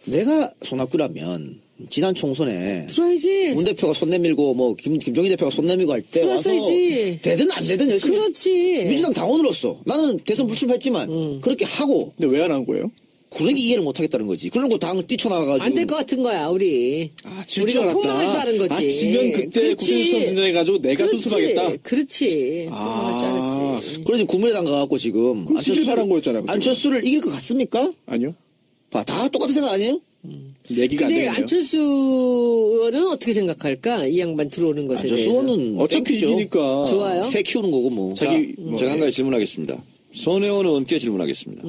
내가 손학규라면 지난 총선에 들어야지. 문 대표가 손 내밀고 뭐 김종인 대표가 손 내밀고 할 때 와서 들었어야지. 되든 안 되든 열심히 그렇지. 민주당 당원으로서 나는 대선 불출마했지만 그렇게 하고 근데 왜 안 한 거예요? 그런 게 이해를 못 하겠다는 거지. 그러고 당을 뛰쳐나가가지고. 안 될 것 같은 거야, 우리. 질 줄 우리가 알았다. 폭망할 줄 아는 거지. 지면 그때 구순선 등장해가지고 내가 그렇지. 수습하겠다. 그렇지. 폭망할 줄 알았지. 그래 지금 국민의당 가갖고 지금 그럼 지길 바란 거였잖아요, 그때. 안철수를 이길 것 같습니까? 아니요. 다 똑같은 생각 아니에요? 얘기가 안 근데 되겠네요. 안철수 의원은 어떻게 생각할까? 이 양반 들어오는 것에 안철수 대해서. 의원은 어차피 땡큐죠. 이기니까. 좋아요. 새 키우는 거고 뭐. 자기 제가 한 가지 질문하겠습니다. 손혜원 의원께 질문하겠습니다.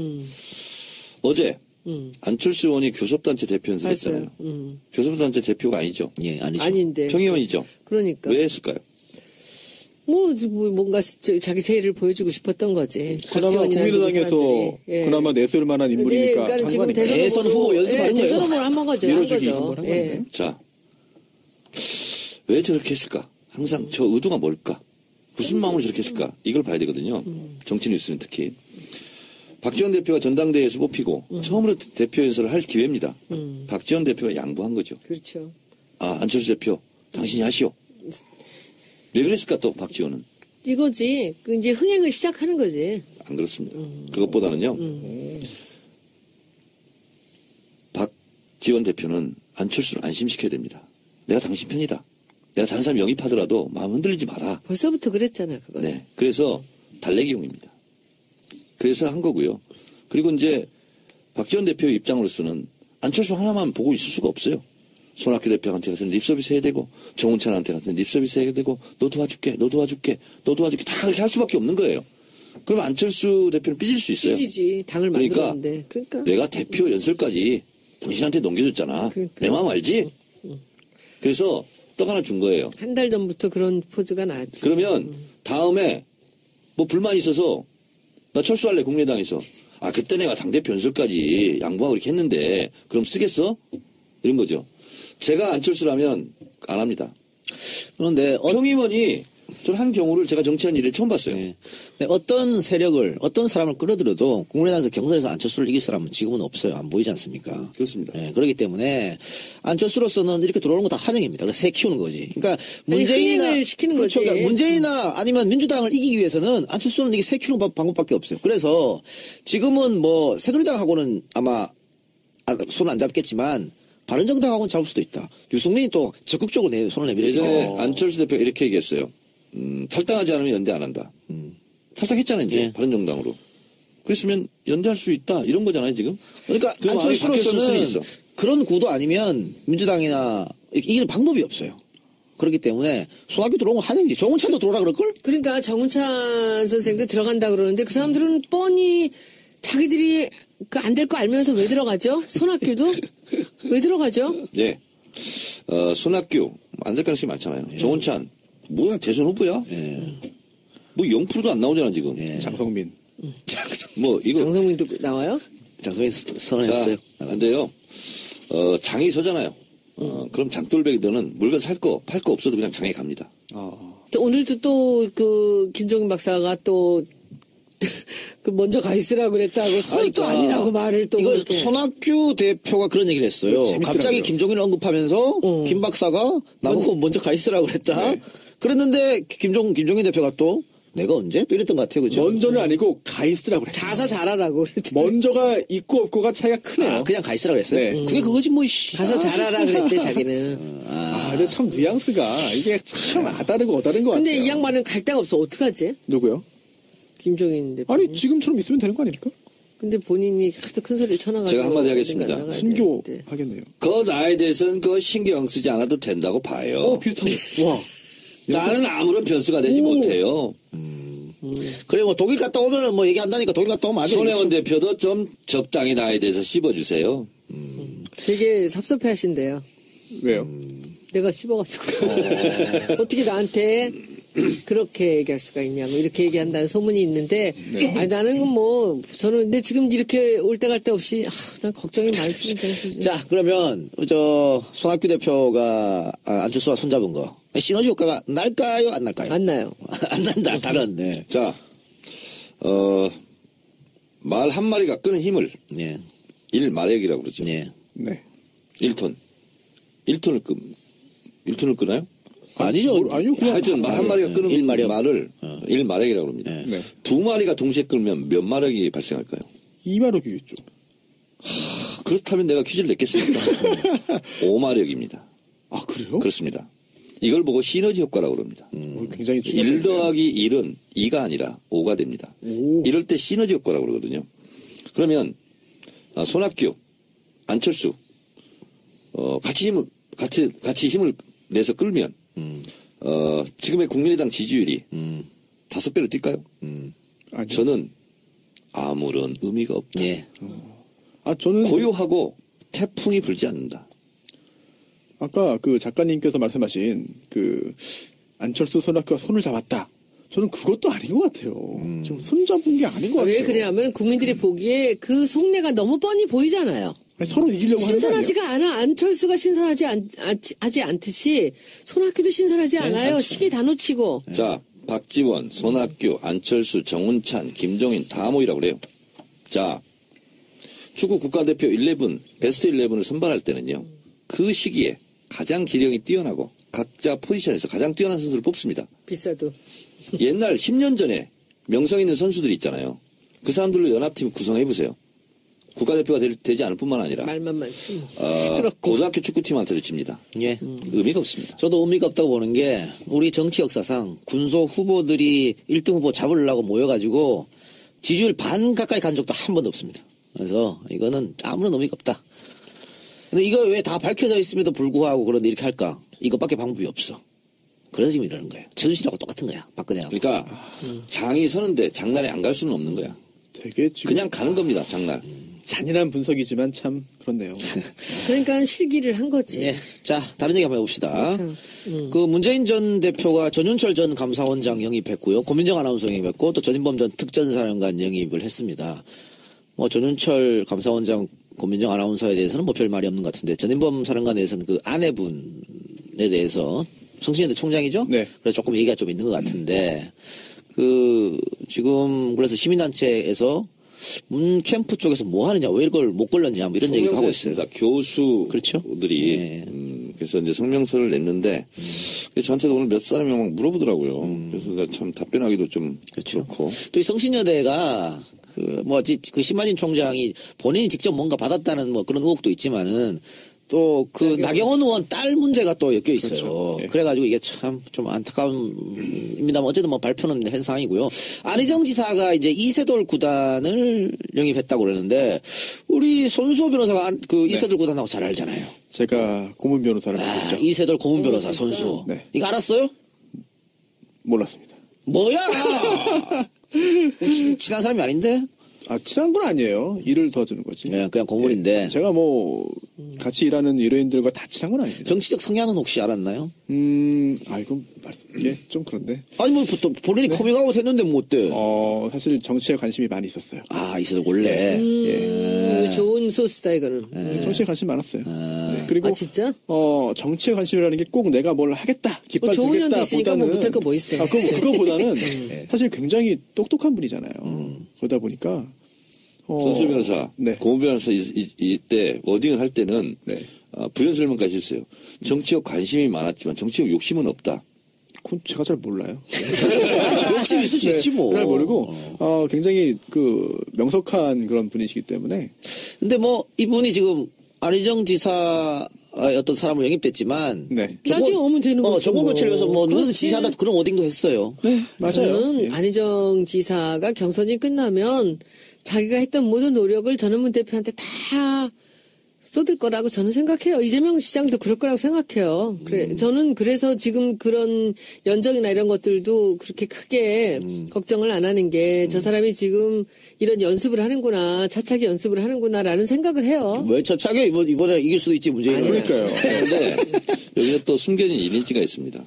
어제 안철수 의원이 교섭단체 대표 연설했잖아요. 교섭단체 대표가 아니죠. 예, 아니죠. 아닌데. 평의원이죠. 그러니까. 왜 했을까요? 뭔가 자기 세를 보여주고 싶었던 거지. 그나마 박지원이라는 국민의당에서 사람들이. 예. 그나마 내세울 만한 인물이니까 그러니까 지금 한 거니까. 대선 후보 연습하는 거예요. 대선 후보를 한번 거죠. 밀어주기 한 한번 거죠. 한 예. 거니까요. 자, 왜 저렇게 했을까? 항상 저 의도가 뭘까? 무슨 마음으로 저렇게 했을까? 이걸 봐야 되거든요. 정치 뉴스는 특히. 박지원 대표가 전당대회에서 뽑히고 처음으로 대표 연설을 할 기회입니다. 박지원 대표가 양보한 거죠. 그렇죠. 아, 안철수 대표, 당신이 하시오. 왜 그랬을까 또 박지원은? 이거지. 이제 흥행을 시작하는 거지. 안 그렇습니다. 그것보다는요. 박지원 대표는 안철수를 안심시켜야 됩니다. 내가 당신 편이다. 내가 다른 사람 영입하더라도 마음 흔들리지 마라. 벌써부터 그랬잖아, 그거. 네. 그래서 달래기용입니다. 그래서 한 거고요. 그리고 이제 박지원 대표의 입장으로서는 안철수 하나만 보고 있을 수가 없어요. 손학규 대표한테 가서 립서비스 해야 되고 정운찬한테 가서 립서비스 해야 되고 너 도와줄게 다 그렇게 할 수밖에 없는 거예요. 그럼 안철수 대표는 삐질 수 있어요. 삐지지. 당을 그러니까 만들었는데. 그러니까. 내가 대표 연설까지 당신한테 넘겨줬잖아. 그러니까. 내 마음 알지? 그래서 떡 하나 준 거예요. 한 달 전부터 그런 포즈가 나왔지. 그러면 다음에 뭐 불만 있어서 나 철수할래 국민의당에서. 아 그때 내가 당대표 연설까지 양보하고 이렇게 했는데 그럼 쓰겠어? 이런 거죠. 제가 안철수라면 안 합니다. 그런데 평의원이 전 한 경우를 제가 정치한 일에 처음 봤어요. 네. 근데 어떤 세력을 어떤 사람을 끌어들여도 국민의당에서 경선에서 안철수를 이길 사람은 지금은 없어요. 안 보이지 않습니까? 그렇습니다. 네, 그렇기 때문에 안철수로서는 이렇게 들어오는 거 다 환영입니다. 그래서 새 키우는 거지. 그러니까 문재인이나 흥행을 시키는 그렇죠. 거지. 그러니까 문재인이나 아니면 민주당을 이기기 위해서는 안철수는 이게 새 키우는 방법밖에 없어요. 그래서 지금은 뭐 새누리당하고는 아마 손을 안 잡겠지만 바른정당하고는 잡을 수도 있다. 유승민이 또 적극적으로 손을 내밀었죠. 예전에 안철수 대표가 이렇게 얘기했어요. 탈당하지 않으면 연대 안 한다. 탈당했잖아요, 이제. 네. 바른정당으로. 그랬으면 연대할 수 있다. 이런 거잖아요, 지금. 그러니까 그 마음이 바뀔 수는 안철수로서는 있어. 그런 구도 아니면 민주당이나 이길 방법이 없어요. 그렇기 때문에 손학규 들어온 건 환영이지. 정운찬도 들어오라 그럴걸? 그러니까 정운찬 선생도 들어간다 그러는데 그 사람들은 뻔히 자기들이 그 안 될 거 알면서 왜 들어가죠? 손학규도? 왜 들어가죠? 예. 손학규, 안 될 가능성이 많잖아요. 정운찬, 뭐야, 대선 후보야? 뭐 0%도 안 나오잖아, 지금. 장성민. 뭐, 이거. 장성민도 나와요? 장성민 선언했어요. 근데요, 장이 서잖아요. 그럼 장돌배기들은 물건 살 거, 팔 거 없어도 그냥 장에 갑니다. 또 오늘도 또 그 김종인 박사가 또 그 먼저 가 있으라고 그랬다고 또 아니라고 말을 또. 이거 또. 손학규 대표가 그런 얘기를 했어요. 재밌더라고요. 갑자기 김종인을 언급하면서 김 박사가 나보고 먼저 가 있으라고 그랬다. 네. 그랬는데 김종인 대표가 또 내가 언제? 또 이랬던 것 같아요. 그죠? 먼저는 아니고 가이스라고 그랬어요. 가서 잘하라고 그랬대. 먼저가 있고 없고가 차이가 크네요. 그냥 가 있으라고 그랬어요. 네. 그게 그거지 뭐. 씨. 가서 잘하라 그랬대 자기는. 근데 참 뉘앙스가 이게 참 아다르고 어다른 것 근데 같아요. 이 양반은 갈 데가 없어. 어떡하지? 누구요? 김종인 대표. 아니 지금처럼 있으면 되는 거 아닙니까? 근데 본인이 하도 큰 소리를 쳐나가지고. 제가 한마디 하겠습니다. 어딘가 나가야 순교 되는데. 하겠네요. 그 나에 대해서는 그 신경 쓰지 않아도 된다고 봐요. 비슷하네. 와. 나는 아무런 변수가 되지 오. 못해요. 그래 뭐 독일 갔다 오면은 뭐 얘기한다니까 독일 갔다 오면 안 돼. 손혜원 대표도 좀 적당히 나에 대해서 씹어주세요. 되게 섭섭해 하신대요. 왜요? 내가 씹어가지고. 어떻게 나한테 그렇게 얘기할 수가 있냐고 이렇게 얘기한다는 소문이 있는데 아니 나는 뭐 저는 근데 지금 이렇게 올 때 갈 데 없이 난 걱정이 많습니다. 자 그러면 손학규 대표가 안철수와 손잡은 거 시너지 효과가 날까요? 안 날까요? 안 나요. 안 난다. 다른. 네. 자, 말 한 마리가 끄는 힘을 네. 1마력이라고 그러죠. 네. 네. 1톤. 1톤을 끄나요? 아니죠. 아니요. 그냥 하여튼 말 한 마리가 끄는 일마력. 말을 1마력이라고 합니다. 네. 두 마리가 동시에 끌면 몇 마력이 발생할까요? 2마력이겠죠. 그렇다면 내가 퀴즈를 냈겠습니까? 오마력입니다. 아, 그래요? 그렇습니다. 이걸 보고 시너지 효과라고 그럽니다. 굉장히 1 더하기 1은 2가 아니라 5가 됩니다. 오. 이럴 때 시너지 효과라고 그러거든요. 그러면 손학규, 안철수 같이 힘을 내서 끌면 지금의 국민의당 지지율이 5배로 뛸까요? 아니요. 저는 아무런 의미가 없다. 예. 저는 고요하고 태풍이 불지 않는다. 아까 그 작가님께서 말씀하신 그 안철수 손학규가 손을 잡았다. 저는 그것도 아닌 것 같아요. 지금 손 잡은 게 아닌 것 같아요. 왜 그러냐면 국민들이 보기에 그 속내가 너무 뻔히 보이잖아요. 아니, 서로 이기려고 하는 거 아니에요? 신선하지가 않아. 안철수가 신선하지 하지 않듯이 손학규도 신선하지 않아요. 시기 다 놓치고. 자, 박지원, 손학규, 안철수, 정운찬, 김종인 다 모이라고 그래요. 자, 축구 국가대표 11, 베스트 11을 선발할 때는요. 그 시기에 가장 기량이 뛰어나고 각자 포지션에서 가장 뛰어난 선수를 뽑습니다. 비싸도. 옛날 10년 전에 명성 있는 선수들이 있잖아요. 그 사람들로 연합팀 구성해보세요. 국가대표가 되지 않을 뿐만 아니라 말만 많지. 시끄럽고. 고등학교 축구팀한테도 집니다. 예. 의미가 없습니다. 저도 의미가 없다고 보는 게 우리 정치 역사상 군소 후보들이 1등 후보 잡으려고 모여가지고 지지율 반 가까이 간 적도 한 번도 없습니다. 그래서 이거는 아무런 의미가 없다. 근데 이거 왜 다 밝혀져 있음에도 불구하고 그런데 이렇게 할까? 이것밖에 방법이 없어. 그래서 지금 이러는 거예요. 최순실하고 똑같은 거야. 박근혜하고. 그러니까 장이 서는데 장날에 안 갈 수는 없는 거야. 되게 지금 그냥 가는 겁니다. 장날. 잔인한 분석이지만 참 그렇네요. 그러니까 실기를 한 거지. 예. 자, 다른 얘기 한번 해봅시다. 참, 그 문재인 전 대표가 전윤철 전 감사원장 영입했고요. 고민정 아나운서 영입했고 또 전인범 전 특전사령관 영입을 했습니다. 뭐 전윤철 감사원장 고민정 아나운서에 대해서는 뭐 별 말이 없는 것 같은데 전인범 사령관에 대해서는 그 아내분에 대해서 성신여대 총장이죠? 네. 그래서 조금 얘기가 좀 있는 것 같은데 그 지금 그래서 시민단체에서 문 캠프 쪽에서 뭐 하느냐 왜 이걸 못 걸렸냐 뭐 이런 얘기도 하고 있어요. 성명서였습니다. 교수들이 네. 그래서 이제 성명서를 냈는데 저한테도 오늘 몇 사람이 막 물어보더라고요. 그래서 내가 참 답변하기도 좀 그렇죠. 그렇고. 또 이 성신여대가 그 심하진 총장이 본인이 직접 뭔가 받았다는 뭐 그런 의혹도 있지만은 또 그 나경원 의원 딸 문제가 또 엮여 있어요. 그렇죠. 예. 그래가지고 이게 참 좀 안타까움입니다만 어쨌든 뭐 발표는 한 상황이고요. 안희정 지사가 이제 이세돌 구단을 영입했다고 그러는데 우리 손수호 변호사가 그 이세돌 구단하고 잘 알잖아요. 제가 고문 변호사를 알고 있죠. 이세돌 고문 변호사 손수호. 네. 이거 알았어요? 몰랐습니다. 뭐야? 친한 사람이 아닌데? 친한 건 아니에요. 일을 도와주는 거지. 네, 그냥 고문인데. 제가 뭐 같이 일하는 의뢰인들과 다 친한 건 아닙니다. 정치적 성향은 혹시 알았나요? 이건 이게 좀 그런데. 아니 뭐 본인이 커밍아웃 했는데 뭐 어때? 사실 정치에 관심이 많이 있었어요. 이세돌 원래. 좋은 소스다 이거는. 정치에 관심 많았어요. 네. 그리고 진짜? 정치에 관심이라는 게 꼭 내가 뭘 하겠다, 깃발 좋은 주겠다 년도 있으니까 보다는 뭐 못할 거 뭐 있어요. 그거보다는 사실 굉장히 똑똑한 분이잖아요. 그러다 보니까 손수호 변호사, 네. 고문 변호사 이때 워딩을 할 때는 네. 부연 설명까지 했어요. 정치적 관심이 많았지만 정치적 욕심은 없다. 그건 제가 잘 몰라요. 욕심 있을 수 있지 뭐. 잘 모르고 굉장히 그 명석한 그런 분이시기 때문에 근데 뭐 이분이 지금 안희정 지사 어떤 사람을 영입됐지만 네. 나중에 오면 되는 거죠. 정권 교체를 위해서 뭐 누구든 그렇지. 지시한다 그런 워딩도 했어요. 네, 맞아요. 저는 예. 안희정 지사가 경선이 끝나면 자기가 했던 모든 노력을 전현문 대표한테 다 쏟을 거라고 저는 생각해요. 이재명 시장도 그럴 거라고 생각해요. 저는 그래서 지금 그런 연정이나 이런 것들도 그렇게 크게 걱정을 안 하는 게 저 사람이 지금 이런 연습을 하는구나, 차차기 연습을 하는구나라는 생각을 해요. 왜 차차게 이번에 이길 수도 있지 문재인은. 그러니까요. 그런데 여기서 또 숨겨진 1인지가 있습니다.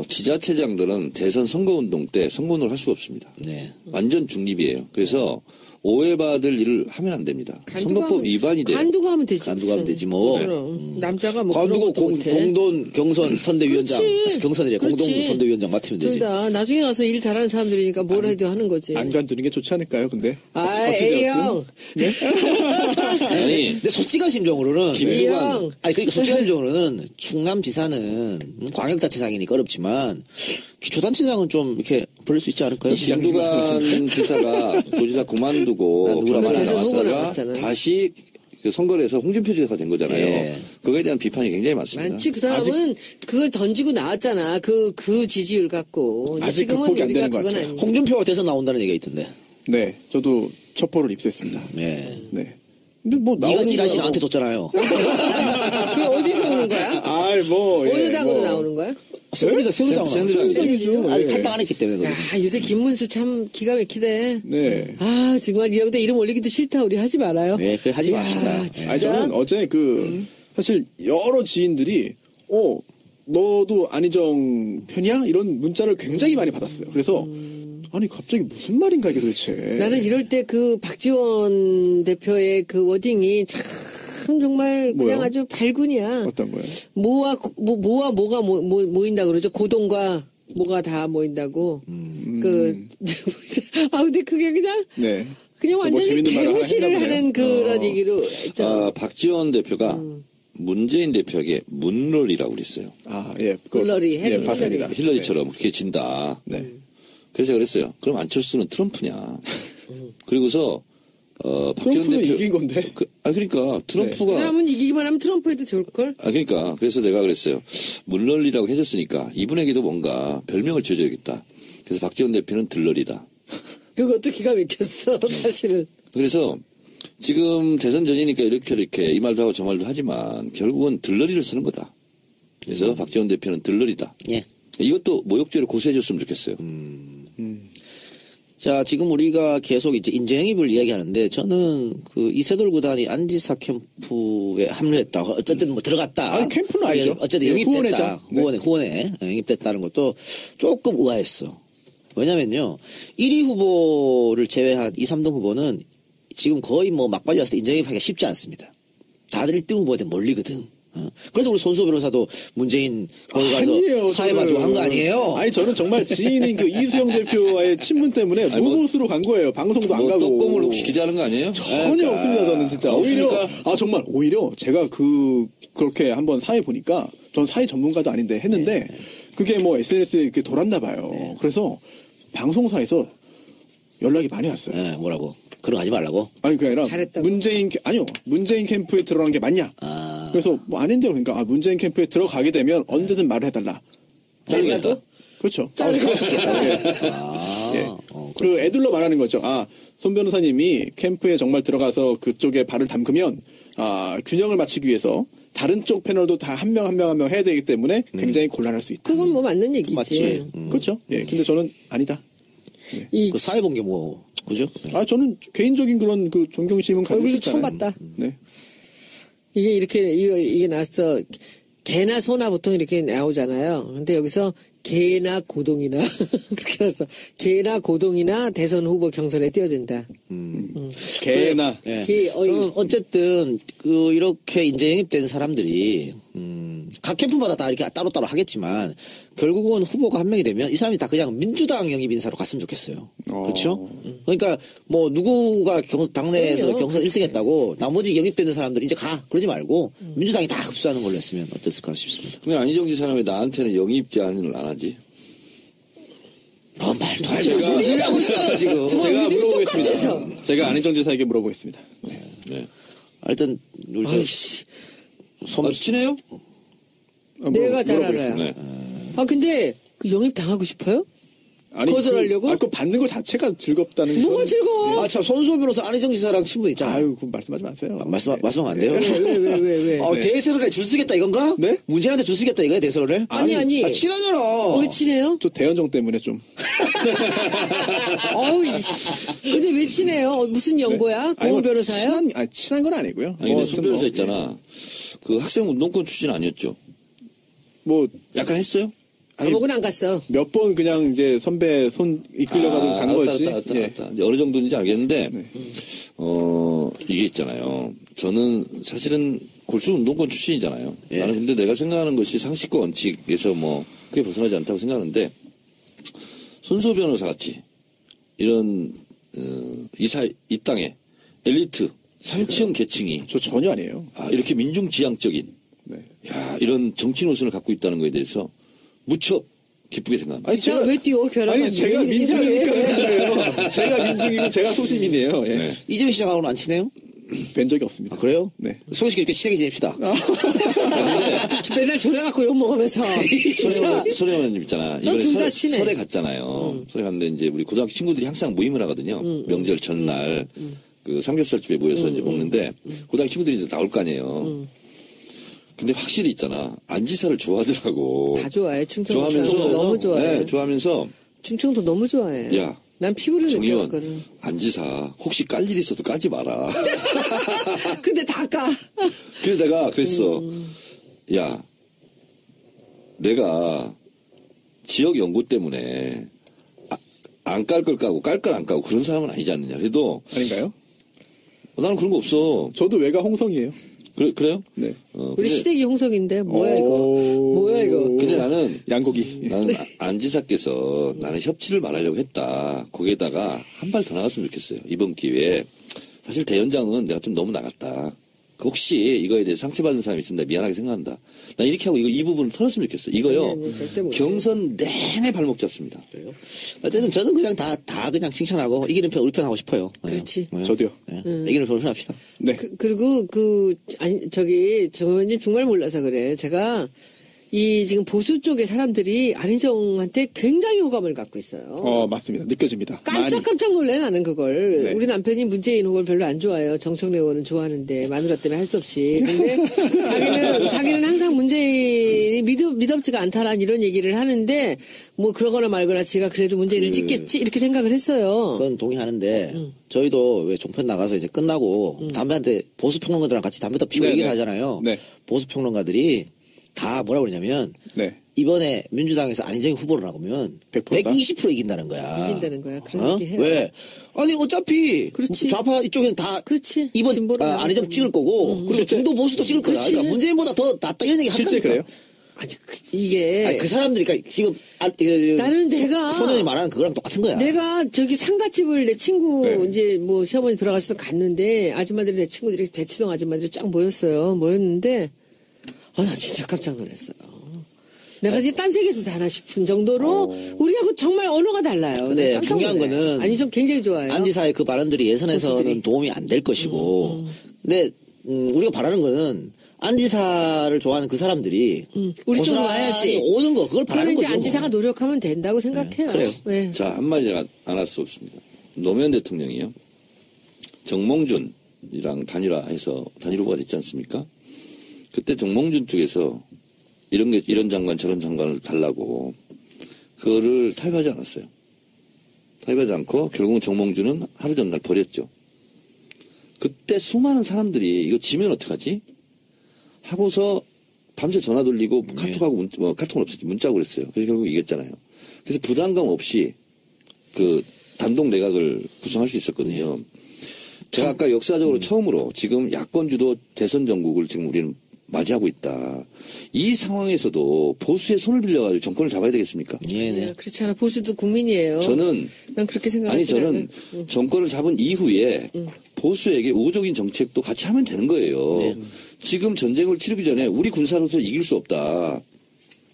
지자체장들은 대선 선거운동 때 선거운동을 할 수가 없습니다. 네. 완전 중립이에요. 그래서 오해받을 일을 하면 안 됩니다. 선거법 위반이 돼요. 관두고 하면 되지. 관두고 하면 무슨. 되지 뭐. 그럼. 남자가 뭐 관두고 그런 것도 못해. 공동 경선 선대위원장 그렇지. 경선이래. 공동 그렇지. 선대위원장 맡으면 되지. 둘 다 나중에 가서 일 잘하는 사람들이니까 뭘 해도 하는 거지. 안 관두는 게 좋지 않을까요? 근데 A형. 아니, 근데 솔직한 심정으로는 김두관 그러니까 솔직한 심정으로는 충남지사는 광역자치장이니까 어렵지만 기초단체장은 좀 이렇게 버릴 수 있지 않을까요? 김두관 지사가 도지사 난 그만두고 누구나 경선에 대선 후보 나왔다가 나왔잖아요. 다시 그 선거를 해서 홍준표 지사가 된 거잖아요. 예. 그거에 대한 비판이 굉장히 많습니다. 많지. 그 사람은 그걸 던지고 나왔잖아. 그 지지율 갖고. 근데 아직 지금은 극복이 안 우리가 되는 것 그건 같아요. 아니에요. 홍준표가 대선 나온다는 얘기가 있던데. 네, 저도 첩보를 입수했습니다. 네. 네. 근데 뭐 네가 나오는 찌라시 거야, 나한테 줬잖아요. 그 어디서 오는 거야? 아이 뭐 어느 예, 당으로 뭐. 나오는 거야? 새누리당 새누리당이죠. 아직 예. 탈당 안 했기 때문에. 야, 거기는. 요새 김문수 참 기가 막히대. 네. 아, 정말 여기다 이름 올리기도 싫다. 우리 하지 말아요. 네, 그래 하지 야, 맙시다. 진짜? 아니 저는 어제 사실 여러 지인들이 너도 안희정 편이야? 이런 문자를 굉장히 많이 받았어요. 그래서 아니 갑자기 무슨 말인가 이게 도대체. 나는 이럴 때 그 박지원 대표의 그 워딩이 참 정말 그냥 뭐요? 아주 발군이야. 어떤 거예요? 뭐와 뭐가 모인다 그러죠. 고동과 뭐가 다 모인다고. 근데 그게 그냥 네. 그냥 뭐 완전히 재밌는 말을 개무시를 했나 보네요. 하는 그런 얘기로. 박지원 대표가 문재인 대표에게 문럴이라고 그랬어요. 아, 예. 그거, 힐러리, 예, 힐러리. 봤습니다. 힐러리처럼 그렇게 진다. 네. 그래서 제가 그랬어요. 그럼 안철수는 트럼프냐. 그리고서 박지원 트럼프는 대표 이긴 건데. 그러니까 그 트럼프가 사람은 이기기만 하면 트럼프 해도 좋을걸? 그러니까 그래서 내가 그랬어요. 문럴리라고 해줬으니까 이분에게도 뭔가 별명을 지어줘야겠다. 그래서 박지원 대표는 들러리다. 그것도 기가 막혔어, 사실은. 그래서 지금 대선 전이니까 이렇게 이 말도 하고 저 말도 하지만 결국은 들러리를 쓰는 거다. 그래서 박지원 대표는 들러리다. 예. 이것도 모욕죄로 고소해줬으면 좋겠어요. 자, 지금 우리가 계속 이제 인재영입을 이야기하는데 저는 그 이세돌 구단이 안지사 캠프에 합류했다. 어쨌든 뭐 들어갔다. 아니, 캠프는 아니죠. 어쨌든 예, 영입됐다. 후원회장. 네. 후원에 영입됐다는 것도 조금 의아했어. 왜냐면요. 1위 후보를 제외한 2, 3등 후보는 지금 거의 뭐 막바지 왔을 때 인정입하기가 쉽지 않습니다. 다들 1등 후보한테 멀리거든. 그래서 우리 손수호 변호사도 문재인 거기 가서 아니에요, 사회 저는. 봐주고 한 거 아니에요? 아니 저는 정말 지인인 그 이수영 대표와의 친분 때문에 무보수로 간 거예요. 방송도 안 뭐 가고. 떡고물 혹시 기대하는 거 아니에요? 전혀 없습니다. 저는 진짜 없습니까? 오히려 제가 그렇게 한번 사회 보니까 전 사회 전문가도 아닌데 했는데 그게 뭐 SNS에 이렇게 돌았나 봐요. 그래서 방송사에서 연락이 많이 왔어요. 네, 뭐라고? 그런 거 하지 말라고? 아니 그게 아니라 잘했다고? 문재인 캠프에 들어가는 게 맞냐? 그래서 뭐 아닌데 그러니까 문재인 캠프에 들어가게 되면 언제든 말을 해달라. 잘라도? 그렇죠. 짜증나. 예. 그 애들로 말하는 거죠. 손 변호사님이 캠프에 정말 들어가서 그쪽에 발을 담그면 균형을 맞추기 위해서 다른 쪽 패널도 다 한 명 한 명 해야 되기 때문에 굉장히 곤란할 수 있다. 그건 뭐 맞는 얘기지. 맞지. 그렇죠. 예. 근데 저는 아니다. 이 그 사회 본 게 뭐, 그죠? 저는 개인적인 그런 그 존경심은 가질 수 얼굴도 있잖아요. 처음 봤다. 네. 이게 이렇게 이게 나서 개나 소나 보통 이렇게 나오잖아요. 근데 여기서 개나 고동이나 그렇게 나서 개나 고동이나 대선 후보 경선에 뛰어든다. 개나 예. 어이. 저는 어쨌든 그 이렇게 인재 영입된 사람들이 각 캠프마다 다 이렇게 따로따로 하겠지만 결국은 후보가 한 명이 되면 이 사람이 다 그냥 민주당 영입 인사로 갔으면 좋겠어요. 그렇죠? 그러니까 뭐 누구가 당내에서 그럼요. 경선 1등 했다고 나머지 영입되는 사람들 이제 가 그러지 말고 민주당이 다 흡수하는 걸로 했으면 어땠을까 싶습니다. 근데 안희정 지사는 왜 나한테는 영입 제안을 안 하지? 뭐 말도 안 되는 소리를 하고 있어요 지금. 정말 제가 우리들이 물어보겠습니다. 똑같아서. 제가 안희정 지사에게 물어보겠습니다. 네. 하여튼 우리 아이씨. 친해요? 내가 잘 물어보겠습니다. 알아요. 네. 근데 그 영입 당하고 싶어요? 거절하려고? 그거 받는 거 자체가 즐겁다는 뭐가 건- 즐거워? 참 손수호 변호사 안희정 지사랑 친분 있잖아요. 아유, 그거 말씀하지 마세요. 말씀하면 안 돼요. 왜? 대선을 해 줄 쓰겠다 이건가? 네? 문재인한테 줄 쓰겠다 이거야 대선을 해? 아니. 친하잖아. 왜 친해요? 저 대연정 때문에 좀. 어우, 근데 왜 친해요? 무슨 연고야? 아니, 고은 뭐 변호사요? 친한 건 아니고요. 아니, 근데 손 변호사 뭐, 있잖아. 그 학생 운동권 출신 아니었죠? 뭐, 약간 했어요? 감옥은 안 갔어. 몇 번 그냥 이제 선배 손 이끌려가지고 간 거지. 알았다. 예. 이제 어느 정도인지 알겠는데, 이게 있잖아요. 저는 사실은 골수 운동권 출신이잖아요. 예. 나는 근데 내가 생각하는 것이 상식과 원칙에서 뭐, 크게 벗어나지 않다고 생각하는데, 손수호 변호사 같이, 이런, 이 땅에 엘리트, 상층 계층이, 저 전혀 아니에요. 이렇게 민중지향적인, 네. 이런 정치 노선을 갖고 있다는 것에 대해서 무척 기쁘게 생각합니다. 아니, 왜 뛰어? 변호사님. 아니, 제가 민중이니까 그런 거예요. 제가 민중이고 제가 소시민이에요. 예. 네. 이재명 시장하고는 안 친해요? 뵌 적이 없습니다. 아, 그래요? 네. 소개시켜줄게 시작해 지냅시다. 맨날 졸여갖고 욕먹으면서. 진짜. 소래 의원님 있잖아. 저 이번에 둘다 친해. 설에 갔잖아요. 설에 갔는데 이제 우리 고등학교 친구들이 항상 모임을 하거든요. 명절 전날 그 삼겹살집에 모여서 이제 먹는데 고등학교 친구들이 이제 나올 거 아니에요. 근데 확실히 있잖아. 안지사를 좋아하더라고. 다 좋아해. 충청도 좋아하면서 사람들 너무 좋아해. 네, 좋아하면서 충청도 너무 좋아해. 야, 난 피부로 느껴 정의원 그거를. 안지사 혹시 깔 일 있어도 까지 마라. 근데 다 까. 그래서 내가 그랬어. 야, 내가 지역 연구 때문에 안 깔 걸 까고 깔 걸 안 까고 그런 사람은 아니지 않느냐. 그래도 아닌가요? 나는 그런 거 없어. 저도 외가 홍성이에요. 그래요? 네. 우리 근데, 시댁이 홍석인데 뭐야 이거? 뭐야 이거? 근데 나는 양고기. 나는 안지사께서 나는 협치를 말하려고 했다. 거기에다가 한 발 더 나갔으면 좋겠어요. 이번 기회에. 사실 대연장은 내가 좀 너무 나갔다. 혹시 이거에 대해 상처받은 사람이 있으면 나 미안하게 생각한다. 난 이렇게 하고 이 부분을 털었으면 좋겠어. 이거요. 아니, 절대 못해. 경선 내내 발목 잡습니다. 그래요? 어쨌든 저는 그냥 다 그냥 칭찬하고 이기는 편 우리 편 하고 싶어요. 네. 그렇지. 네. 저도요. 네. 이기는 편 우리 편 합시다. 네. 그리고 아니 저기 정 의원님 정말 몰라서 그래. 제가 이 지금 보수 쪽의 사람들이 안희정한테 굉장히 호감을 갖고 있어요. 맞습니다. 느껴집니다. 많이. 깜짝깜짝 놀래 나는 그걸. 네. 우리 남편이 문재인 후보를 별로 안 좋아해요. 정청래 의원은 좋아하는데 마누라 때문에 할 수 없이. 근데 자기는 항상 문재인이 믿음지가 않다라는 이런 얘기를 하는데 뭐 그러거나 말거나 지가 그래도 문재인을 찍겠지 이렇게 생각을 했어요. 그건 동의하는데 저희도 왜 종편 나가서 이제 끝나고 담배 한 대 보수 평론가들랑 같이 담배도 피우고 네, 얘기를 네. 하잖아요. 네. 보수 평론가들이 다 뭐라고 그러냐면 네. 이번에 민주당에서 안희정이 후보를 나가면 100% 다? 120% 이긴다는 거야. 이긴다는 거야. 그런 얘기 해요. 왜? 아니 어차피 그렇지. 좌파 이쪽엔 다 그렇지. 이번 진보로 안희정 나가고. 찍을 거고 그리고 실제- 중도 보수도 찍을 거야. 그렇지. 그러니까 문재인보다 더 낫다 이런 얘기 실제 한다니까. 그래요? 아니 이게 아니, 그 사람들이 그러니까 지금 나는 내가 손현이 말하는 그거랑 똑같은 거야. 내가 저기 상가집을 내 친구 네. 이제 뭐 시어머니 돌아가셔서 갔는데 아줌마들이 내 친구들이 대치동 아줌마들이 쫙 모였는데 나 진짜 깜짝 놀랐어요. 내가 이제 딴 세계에서 사나 싶은 정도로 우리하고 정말 언어가 달라요. 근데 깜짝 중요한 놀래. 거는 아니 좀 굉장히 좋아요. 안지사의 그 발언들이 예선에서는 보수들이. 도움이 안 될 것이고 근데 우리가 바라는 거는 안지사를 좋아하는 그 사람들이 우리 쪽으로 고스란히 와야지. 오는 거 그걸 그러면 바라는 이제 거죠. 안지사가 노력하면 된다고 생각해요. 그래요. 네. 자, 한마디가 안 할 수 없습니다. 노무현 대통령이요. 정몽준이랑 단일 후보가 됐지 않습니까? 그때 정몽준 쪽에서 이런 장관 저런 장관을 달라고 그거를 타협하지 않았어요. 타협하지 않고 결국은 정몽준은 하루 전날 버렸죠. 그때 수많은 사람들이 이거 지면 어떡하지? 하고서 밤새 전화 돌리고 카톡하고 카톡은 없었지 문자하고 그랬어요. 그래서 결국 이겼잖아요. 그래서 부담감 없이 그 단독 내각을 구성할 수 있었거든요. 제가 아까 역사적으로 처음으로 지금 야권주도 대선 전국을 지금 우리는 맞이하고 있다. 이 상황에서도 보수의 손을 빌려가지고 정권을 잡아야 되겠습니까? 예, 네. 그렇지 않아. 보수도 국민이에요. 저는 난 그렇게 아니 생각하지 저는 정권을 잡은 이후에 보수에게 우호적인 정책도 같이 하면 되는 거예요. 지금 전쟁을 치르기 전에 우리 군사로서 이길 수 없다.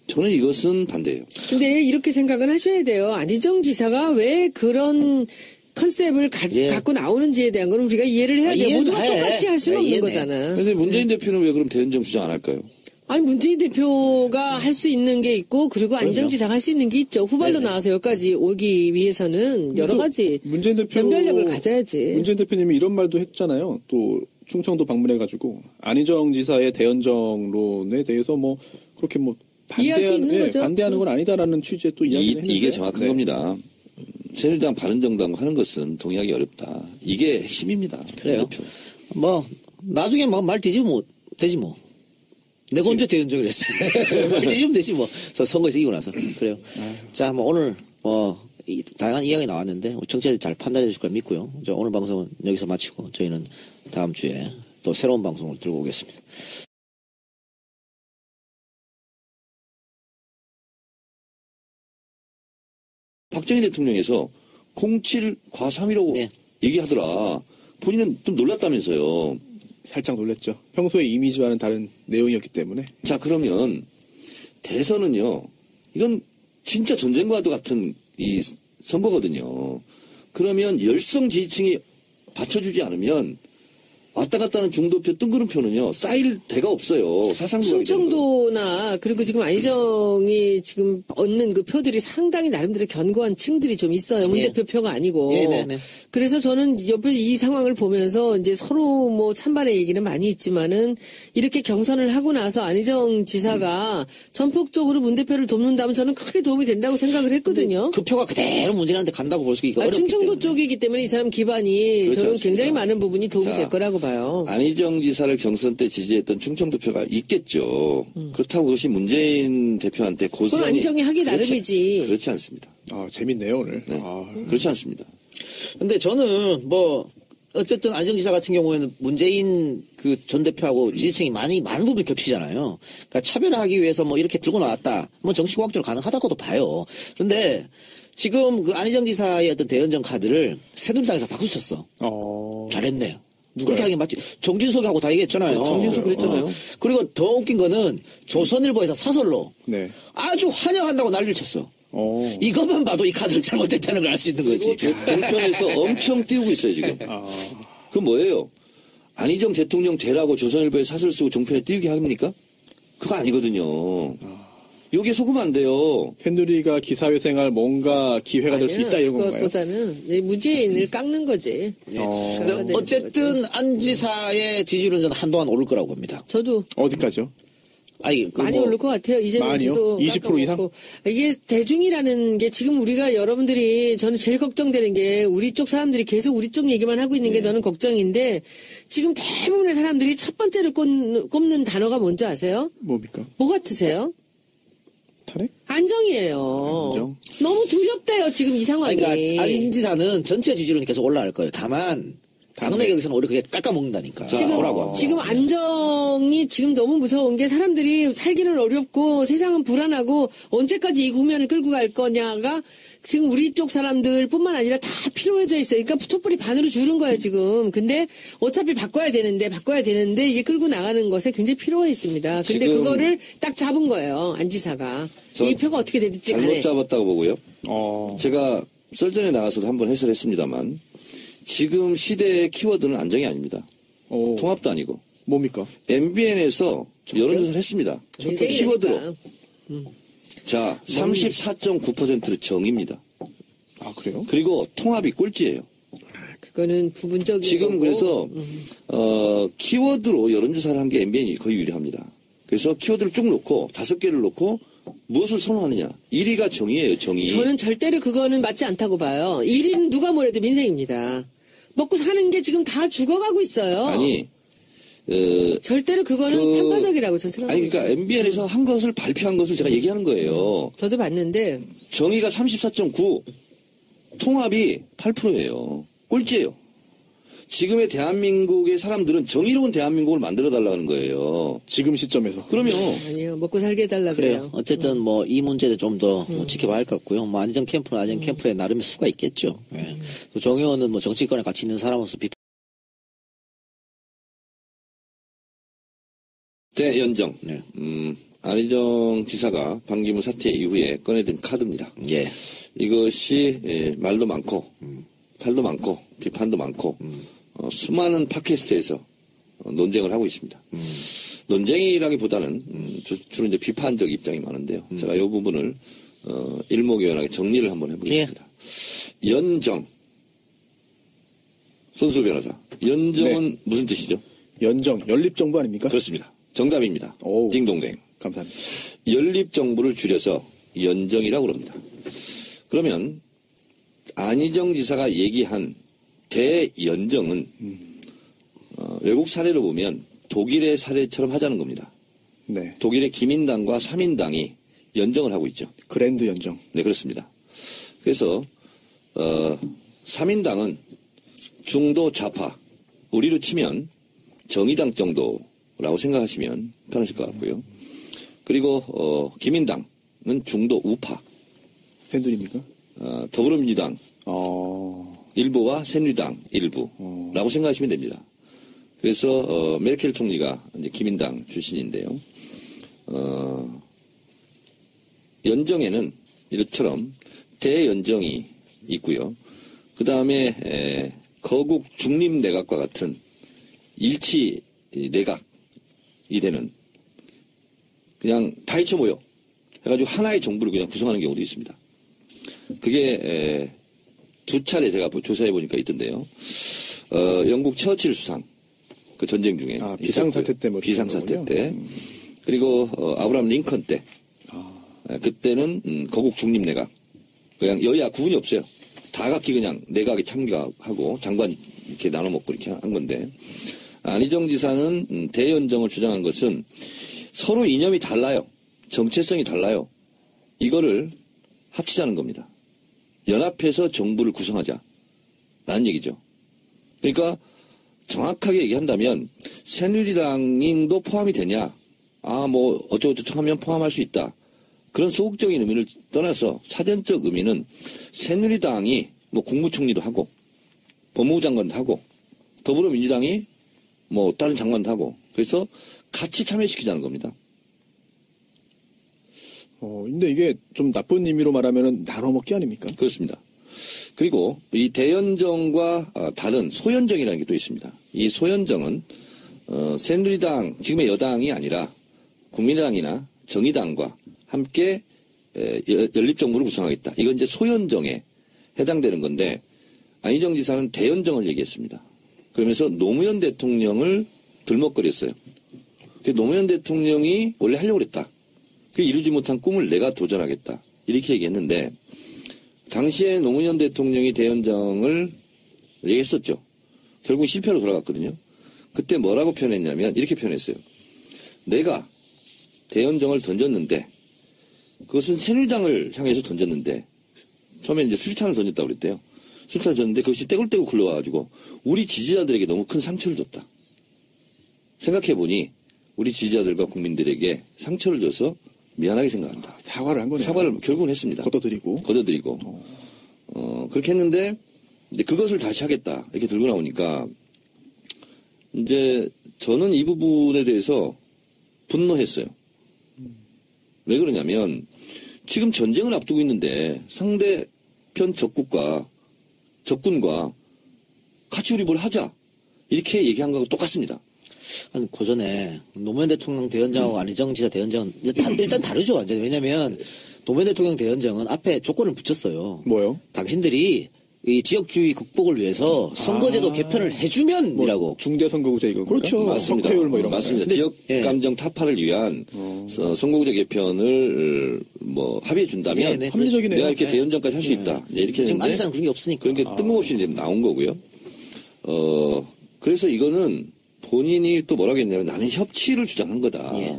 저는 이것은 반대예요. 근데 이렇게 생각은 하셔야 돼요. 안희정 지사가 왜 그런 컨셉을 예. 갖고 나오는지에 대한 건 우리가 이해를 해야 돼요. 이해는 모두가 해. 똑같이 할 수는 없는 이해는 거잖아. 그런데 문재인 대표는 왜 그럼 대연정 주장 안 할까요? 아니 문재인 대표가 할 수 있는 게 있고 그리고 안희정 지사가 할 수 있는 게 있죠. 후발로 나와서 여기까지 오기 위해서는 여러 또 가지 문재인 대표 변별력을 가져야지. 문재인 대표님이 이런 말도 했잖아요. 또 충청도 방문해가지고 안희정 지사의 대연정론에 대해서 뭐 그렇게 뭐 이해할 수 있는 거죠. 반대하는 건 아니다라는 취지의 또 이야기를 했는데 이게 정확한 네. 겁니다. 새누리당 바른정당과 하는 것은 동의하기 어렵다. 이게 핵심입니다. 그래요. 대표. 뭐 나중에 뭐 말 뒤집으면 되지 뭐. 내가 언제 대연정을 했어. 말 뒤집으면 되지 뭐. 선거에서 이기고 나서. 그래요. 자, 뭐 오늘 다양한 이야기 나왔는데 청취자들이 잘 판단해 주실 걸 믿고요. 오늘 방송은 여기서 마치고 저희는 다음 주에 또 새로운 방송을 들고 오겠습니다. 박정희 대통령에서 07 과3이라고 네. 얘기하더라. 본인은 좀 놀랐다면서요. 살짝 놀랐죠. 평소의 이미지와는 다른 내용이었기 때문에. 자, 그러면 대선은요. 이건 진짜 전쟁과도 같은 이 선거거든요. 그러면 열성 지지층이 받쳐주지 않으면 왔다 갔다 하는 중도표 뜬구름표는요 쌓일 데가 없어요. 사상구가 충청도나 그리고 지금 안희정이 지금 얻는 그 표들이 상당히 나름대로 견고한 층들이 좀 있어요. 문 예. 대표 표가 아니고. 네네네. 그래서 저는 옆에 이 상황을 보면서 이제 서로 뭐 찬반의 얘기는 많이 있지만은 이렇게 경선을 하고 나서 안희정 지사가 전폭적으로 문 대표를 돕는다면 저는 크게 도움이 된다고 생각을 했거든요. 그 표가 그대로 문재인한테 간다고 볼 수 있고 어렵기 충청도 때문에. 쪽이기 때문에 이 사람 기반이 그렇지 저는 않습니다. 굉장히 많은 부분이 도움이 자, 될 거라고 봐요. 안희정 지사를 경선 때 지지했던 충청도표가 있겠죠. 그렇다고 그것이 문재인 대표한테 그건 고스란히 안희정이 하기 나름이지. 그렇지 않습니다. 아, 재밌네요, 오늘. 네. 아, 그렇지 않습니다. 근데 저는 뭐 어쨌든 안희정 지사 같은 경우에는 문재인 그 전 대표하고 지지층이 많은 부분이 겹치잖아요. 그러니까 차별화하기 위해서 뭐 이렇게 들고 나왔다. 뭐 정치공학적으로 가능하다고도 봐요. 그런데 지금 그 안희정 지사의 어떤 대연정 카드를 새누리당에서 박수 쳤어. 잘했네요. 그렇게 하는 게 맞지. 정진석하고 다 얘기했잖아요. 정진석 그랬잖아요. 그리고 더 웃긴 거는 조선일보에서 사설로 네. 아주 환영한다고 난리를 쳤어. 어. 이것만 봐도 이 카드를 잘못했다는 걸 알 수 있는 거지. 종편에서 엄청 띄우고 있어요 지금. 그건 뭐예요? 안희정 대통령 되라고 조선일보에 사설 쓰고 종편에 띄우게 합니까? 그거 아니거든요. 여기에 속으면 안 돼요. 새누리가 기사회 생활 뭔가 기회가 될 수 있다 이런 건가요? 그것보다는 문재인을 깎는 거지. 근데 어쨌든 안 지사의 지지율은 저는 한동안 오를 거라고 봅니다. 저도 어디까지요? 아니, 그 많이 뭐 오를 것 같아요. 이제는 많이요? 계속 20% 이상? 깎아먹고. 이게 대중이라는 게 지금 우리가 여러분들이 저는 제일 걱정되는 게 우리 쪽 사람들이 계속 우리 쪽 얘기만 하고 있는 게 저는 걱정인데 지금 대부분의 사람들이 첫 번째로 꼽는 단어가 뭔지 아세요? 뭡니까? 뭐 같으세요? 탄핵? 안정이에요. 안정? 너무 두렵대요 지금 이 상황이. 그러니까 안 지사는 전체 지지율은 계속 올라갈 거예요. 다만 당내 격에서는 오히려 그게 깎아먹는다니까. 오라고 합니다. 지금 안정이 지금 너무 무서운 게 사람들이 살기는 어렵고 세상은 불안하고 언제까지 이 국면을 끌고 갈 거냐가 지금 우리 쪽 사람들뿐만 아니라 다 필요해져 있어요. 그러니까 촛불이 반으로 줄은 거예요 지금. 근데 어차피 바꿔야 되는데 이게 끌고 나가는 것에 굉장히 필요해 있습니다. 근데 지금 그거를 딱 잡은 거예요 안 지사가. 이 표가 어떻게 될지 잘못 간에. 잡았다고 보고요. 제가 썰전에 나가서도 한번 해설했습니다만 지금 시대의 키워드는 안정이 아닙니다. 통합도 아니고. 뭡니까? MBN에서 여론조사를 했습니다. 키워드로. 자, 34.9%로 정입니다. 아, 그래요? 그리고 통합이 꼴찌예요. 그거는 부분적인 지금 거고. 그래서 키워드로 여론조사를 한 게 MBN이 거의 유리합니다. 그래서 키워드를 쭉 놓고 5개를 놓고 무엇을 선호하느냐. 1위가 정의예요. 정의. 저는 절대로 그거는 맞지 않다고 봐요. 1위는 누가 뭐래도 민생입니다. 먹고 사는 게 지금 다 죽어가고 있어요. 아니 절대로 그거는 편파적이라고 저는 생각합니다. 아니 그러니까 MBN에서 한 것을 발표한 것을 제가 얘기하는 거예요. 저도 봤는데 정의가 34.9, 통합이 8%예요. 꼴찌예요. 지금의 대한민국의 사람들은 정의로운 대한민국을 만들어달라는 거예요. 지금 시점에서. 그러면 아니요 먹고 살게 해달라 그래요. 그래요. 어쨌든 뭐 이 문제도 좀 더 지켜봐야 할 것 같고요. 뭐 안정 캠프는 안정 캠프에 나름의 수가 있겠죠. 예. 또 정의원은 뭐 정치권에 같이 있는 사람으로서 대연정. 네. 안희정 지사가 반기문 사태 이후에 꺼내든 카드입니다. 예. 이것이 말도 많고 탈도 많고 비판도 많고 수많은 팟캐스트에서 논쟁을 하고 있습니다. 논쟁이라기보다는 주로 이제 비판적 입장이 많은데요. 제가 이 부분을 일목요연하게 정리를 한번 해보겠습니다. 연정. 손수 변호사. 연정은 네. 무슨 뜻이죠? 연정, 연립정부 아닙니까? 그렇습니다. 정답입니다. 오. 딩동댕. 감사합니다. 연립정부를 줄여서 연정이라고 그럽니다. 그러면 안희정 지사가 얘기한 대연정은 외국 사례로 보면 독일의 사례처럼 하자는 겁니다. 네. 독일의 기민당과 3인당이 연정을 하고 있죠. 그랜드 연정. 네, 그렇습니다. 그래서 3인당은 중도 좌파, 우리로 치면 정의당 정도라고 생각하시면 편하실 것 같고요. 그리고 기민당은 중도 우파, 새누리입니까? 더불어민주당 일부와 새누리당 일부라고 생각하시면 됩니다. 그래서 메르켈 총리가 이제 기민당 출신인데요. 연정에는 이처럼 대연정이 있고요. 그 다음에 거국 중립내각과 같은 일치 내각이 되는 그냥 다 헤쳐 모여 해가지고 하나의 정부를 그냥 구성하는 경우도 있습니다. 그게 두 차례 제가 조사해 보니까 있던데요. 영국 처칠 수상 그 전쟁 중에 비상사태 때 뭐 비상사태 때 그리고 아브라함 링컨 때 그때는 거국 중립내각 그냥 여야 구분이 없어요. 다 각기 그냥 내각에 참가하고 장관 이렇게 나눠 먹고 이렇게 한 건데 안희정 지사는 대연정을 주장한 것은 서로 이념이 달라요. 정체성이 달라요. 이거를 합치자는 겁니다. 연합해서 정부를 구성하자라는 얘기죠. 그러니까 정확하게 얘기한다면 새누리당도 포함이 되냐? 뭐 어쩌고저쩌고 하면 포함할 수 있다. 그런 소극적인 의미를 떠나서 사전적 의미는 새누리당이 뭐 국무총리도 하고 법무부 장관도 하고 더불어민주당이 뭐 다른 장관도 하고 그래서 같이 참여시키자는 겁니다. 근데 이게 좀 나쁜 의미로 말하면은 나눠먹기 아닙니까? 그렇습니다. 그리고 이 대연정과 다른 소연정이라는 게 또 있습니다. 이 소연정은 새누리당 지금의 여당이 아니라 국민의당이나 정의당과 함께 연립정부를 구성하겠다. 이건 이제 소연정에 해당되는 건데 안희정 지사는 대연정을 얘기했습니다. 그러면서 노무현 대통령을 들먹거렸어요. 노무현 대통령이 원래 하려고 그랬다. 그 이루지 못한 꿈을 내가 도전하겠다. 이렇게 얘기했는데 당시에 노무현 대통령이 대연정을 얘기했었죠. 결국 실패로 돌아갔거든요. 그때 뭐라고 표현했냐면 이렇게 표현했어요. 내가 대연정을 던졌는데 그것은 새누리당을 향해서 던졌는데 처음에 이제 수류탄을 던졌다고 그랬대요. 수류탄을 던졌는데 그것이 떼굴떼굴 굴러와가지고 우리 지지자들에게 너무 큰 상처를 줬다. 생각해보니 우리 지지자들과 국민들에게 상처를 줘서 미안하게 생각한다. 사과를 한 거네요. 사과를 결국은 했습니다. 걷어들이고. 그렇게 했는데 이제 그것을 다시 하겠다 이렇게 들고 나오니까 이제 저는 이 부분에 대해서 분노했어요. 왜 그러냐면 지금 전쟁을 앞두고 있는데 상대편 적군과 같이 우리 뭘 하자 이렇게 얘기한 거하고 똑같습니다. 아니, 고전에 노무현 대통령 대연정하고 안희정 지사 대연정은 일단 다르죠 완전히. 왜냐하면 노무현 대통령 대연정은 앞에 조건을 붙였어요. 뭐요? 당신들이 이 지역주의 극복을 위해서 선거제도 개편을 해주면이라고. 중대선거구제 이거. 그렇죠. 맞습니다. 석패율 뭐 이런 맞습니다. 근데, 지역 감정 타파를 위한 선거구제 개편을 뭐 합의해 준다면 네, 합리적이네요. 내가 이렇게 대연정까지 할 수 있다. 이렇게 지금 했는데 안희사는 그런 게 없으니까. 그런 게 뜬금없이 이제 나온 거고요. 그래서 이거는 본인이 또 뭐라고 했냐면 나는 협치를 주장한 거다. 예.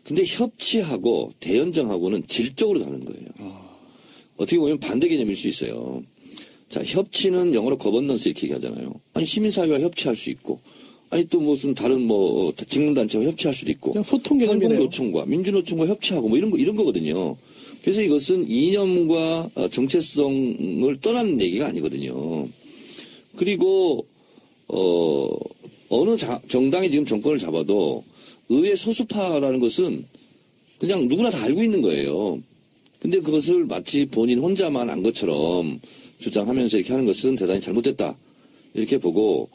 근데 협치하고 대연정하고는 질적으로 다른 거예요. 어떻게 보면 반대 개념일 수 있어요. 자, 협치는 영어로 거버넌스 이렇게 얘기하잖아요. 아니, 시민사회와 협치할 수 있고, 아니, 또 무슨 다른 뭐, 직능단체와 협치할 수도 있고, 그냥 소통 개념이네요. 한국노총과 민주노총과 협치하고 뭐 이런 거거든요. 그래서 이것은 이념과 정체성을 떠나는 얘기가 아니거든요. 그리고, 어느 정당이 지금 정권을 잡아도 의회 소수파라는 것은 그냥 누구나 다 알고 있는 거예요. 근데 그것을 마치 본인 혼자만 안 것처럼 주장하면서 이렇게 하는 것은 대단히 잘못됐다. 이렇게 보고,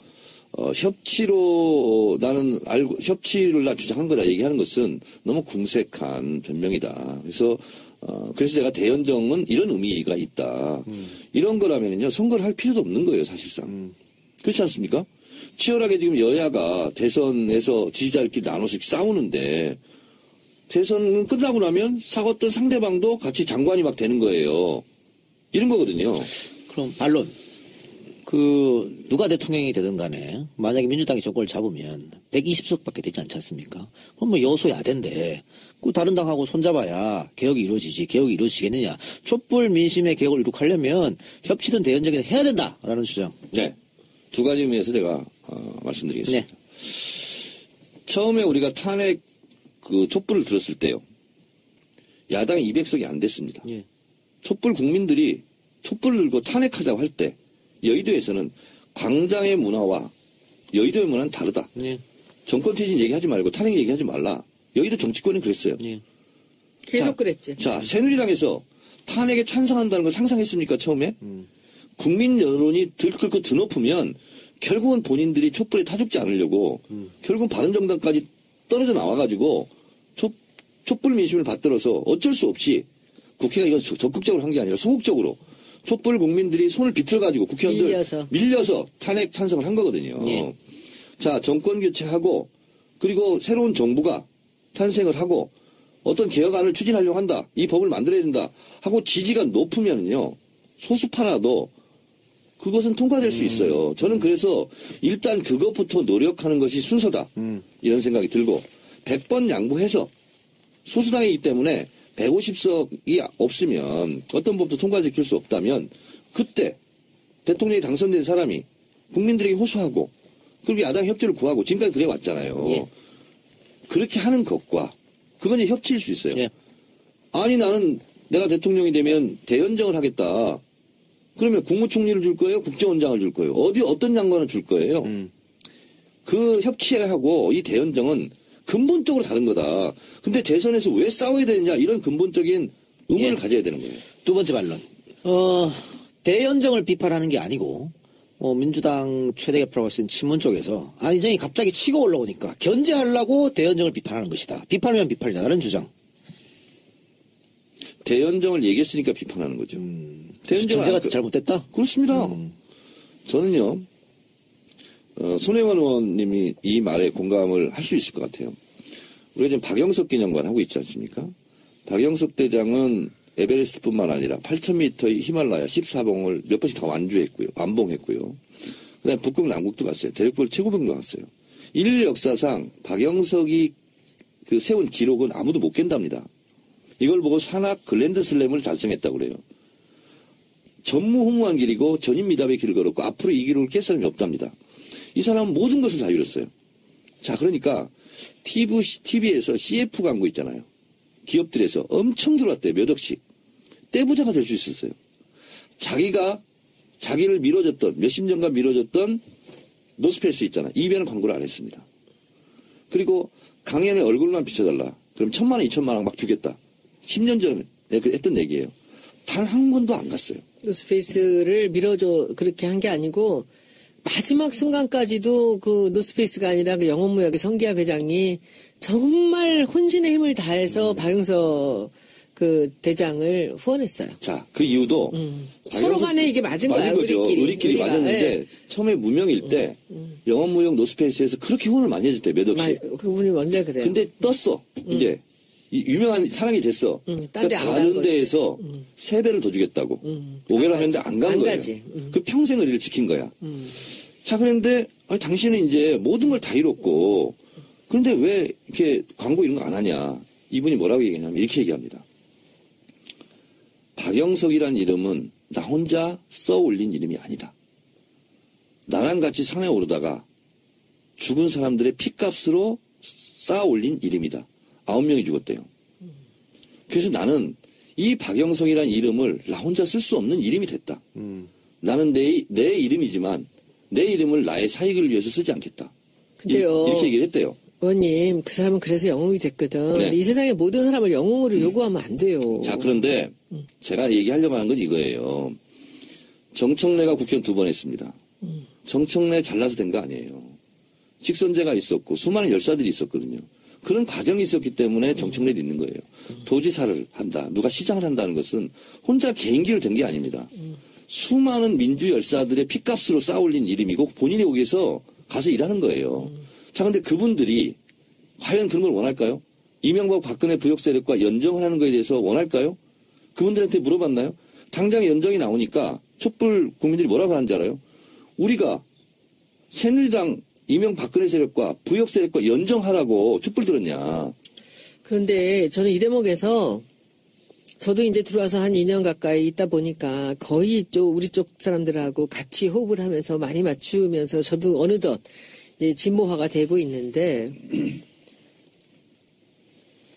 협치로 나는 알고, 협치를 나 주장한 거다 얘기하는 것은 너무 궁색한 변명이다. 그래서 제가 대연정은 이런 의미가 있다. 이런 거라면요, 선거를 할 필요도 없는 거예요, 사실상. 그렇지 않습니까? 치열하게 지금 여야가 대선에서 지지자들끼리 나눠서 싸우는데, 대선 끝나고 나면 싸웠던 상대방도 같이 장관이 막 되는 거예요. 이런 거거든요. 그럼 반론. 누가 대통령이 되든 간에 만약에 민주당이 정권을 잡으면 120석밖에 되지 않지 않습니까? 그럼 뭐 여소야대인데 그 다른 당하고 손잡아야 개혁이 이루어지지. 개혁이 이루어지겠느냐. 촛불 민심의 개혁을 이룩하려면 협치든 대연정이든 해야 된다라는 주장. 네. 두 가지 의미에서 제가 말씀드리겠습니다. 네. 처음에 우리가 탄핵 촛불을 들었을 때요. 야당이 200석이 안 됐습니다. 예. 촛불 국민들이 촛불을 들고 탄핵하자고 할 때 여의도에서는 광장의 문화와 여의도의 문화는 다르다. 예. 정권 퇴진 얘기하지 말고 탄핵 얘기하지 말라. 여의도 정치권은 그랬어요. 예. 계속 그랬지. 자, 새누리당에서 탄핵에 찬성한다는 걸 상상했습니까, 처음에? 국민 여론이 들끓고 드높으면 결국은 본인들이 촛불에 타죽지 않으려고 결국은 바른정당까지 떨어져 나와가지고 촛불 민심을 받들어서 어쩔 수 없이 국회가 이거 적극적으로 한 게 아니라 소극적으로 촛불 국민들이 손을 비틀어가지고 국회의원들 밀려서 탄핵 찬성을 한 거거든요. 예. 자, 정권 교체하고 그리고 새로운 정부가 탄생을 하고 어떤 개혁안을 추진하려고 한다. 이 법을 만들어야 된다. 하고 지지가 높으면요. 소수파라도 그것은 통과될 수 있어요. 저는 그래서 일단 그것부터 노력하는 것이 순서다. 이런 생각이 들고 100번 양보해서 소수당이기 때문에 150석이 없으면 어떤 법도 통과시킬 수 없다면 그때 대통령이 당선된 사람이 국민들에게 호소하고 그리고 야당 협조를 구하고 지금까지 그래 왔잖아요. 예. 그렇게 하는 것과 그건 이제 협치일 수 있어요. 예. 아니 나는 내가 대통령이 되면 대연정을 하겠다. 그러면 국무총리를 줄 거예요? 국정원장을 줄 거예요? 어떤 장관을 줄 거예요? 그 협치하고 이 대연정은 근본적으로 다른 거다. 근데 대선에서 왜 싸워야 되느냐 이런 근본적인 의문을 예. 가져야 되는 거예요. 두 번째 반론. 대연정을 비판하는 게 아니고 민주당 최대 개표라고 쓴 친문 쪽에서 안희정이 갑자기 치고 올라오니까 견제하려고 대연정을 비판하는 것이다. 비판하면 비판이다. 다른 주장. 대연정을 얘기했으니까 비판하는 거죠. 전제가 잘못됐다? 그렇습니다. 저는요. 손혜원 의원님이 이 말에 공감을 할 수 있을 것 같아요. 우리가 지금 박영석 기념관 하고 있지 않습니까? 박영석 대장은 에베레스트뿐만 아니라 8,000m의 히말라야 14봉을 몇 번씩 다 완봉했고요. 그다음에 북극 남극도 갔어요. 대륙별 최고봉도 갔어요. 인류 역사상 박영석이 그 세운 기록은 아무도 못 깬답니다. 이걸 보고 산악 글랜드슬램을 달성했다고 그래요. 전무후무한 길이고 전인미답의 길을 걸었고 앞으로 이 기록을 깰 사람이 없답니다. 이 사람은 모든 것을 다 이뤘어요. 자, 그러니까 TV에서 CF 광고 있잖아요. 기업들에서 엄청 들어왔대요. 몇 억씩. 떼부자가 될 수 있었어요. 자기를 밀어줬던 몇십 년간 밀어줬던 노스페이스 있잖아요. 이배는 광고를 안 했습니다. 그리고 강연의 얼굴만 비춰달라. 그럼 1,000만 원, 2,000만 원 막 주겠다. 10년 전에 했던 얘기예요. 단 한 번도 안 갔어요. 노스페이스를 밀어줘 그렇게 한 게 아니고 마지막 순간까지도 그 노스페이스가 아니라 그 영업무역의 성기학 회장이 정말 혼신의 힘을 다해서 박영석 그 대장을 후원했어요. 자, 그 이유도 서로 간에 이게 맞은 거야. 거죠. 우리끼리 맞았는데 네. 처음에 무명일 때 영업무역 노스페이스에서 그렇게 후원을 많이 해줬대요. 몇 억씩. 그분이 원래 그래요. 근데 떴어. 이제 유명한 사람이 됐어. 그러니까 다른 데에서 3배를 더 주겠다고. 5개를 하는데 안 간 거예요. 그 평생 의리를 지킨 거야. 자, 그런데 당신은 이제 모든 걸 다 이뤘고 그런데 왜 이렇게 광고 이런 거 안 하냐. 이분이 뭐라고 얘기하냐면 이렇게 얘기합니다. 박영석이란 이름은 나 혼자 써 올린 이름이 아니다. 나랑 같이 산에 오르다가 죽은 사람들의 피값으로 쌓아 올린 이름이다. 9명이 죽었대요. 그래서 나는 이 박영석이란 이름을 나 혼자 쓸 수 없는 이름이 됐다. 나는 내 이름이지만 내 이름을 나의 사익을 위해서 쓰지 않겠다. 근데요. 이렇게 얘기를 했대요. 의원님, 그 사람은 그래서 영웅이 됐거든. 네. 이 세상의 모든 사람을 영웅으로 요구하면 안 돼요. 자, 그런데 제가 얘기하려고 하는 건 이거예요. 정청래가 국회의원 2번 했습니다. 정청래 잘나서 된 거 아니에요. 직선제가 있었고 수많은 열사들이 있었거든요. 그런 과정이 있었기 때문에 정청래도 있는 거예요. 도지사를 한다. 누가 시장을 한다는 것은 혼자 개인기로 된 게 아닙니다. 수많은 민주 열사들의 피값으로 쌓아올린 이름이고 본인이 거기서 가서 일하는 거예요. 자, 근데 그분들이 과연 그런 걸 원할까요? 이명박 박근혜 부역 세력과 연정을 하는 거에 대해서 원할까요? 그분들한테 물어봤나요? 당장 연정이 나오니까 촛불 국민들이 뭐라고 하는지 알아요? 우리가 새누리당 이명박근혜 세력과 부역 세력과 연정하라고 촛불 들었냐. 그런데 저는 이 대목에서 저도 이제 들어와서 한 2년 가까이 있다 보니까 거의 우리 쪽 사람들하고 같이 호흡을 하면서 많이 맞추면서 저도 어느덧 이제 진보화가 되고 있는데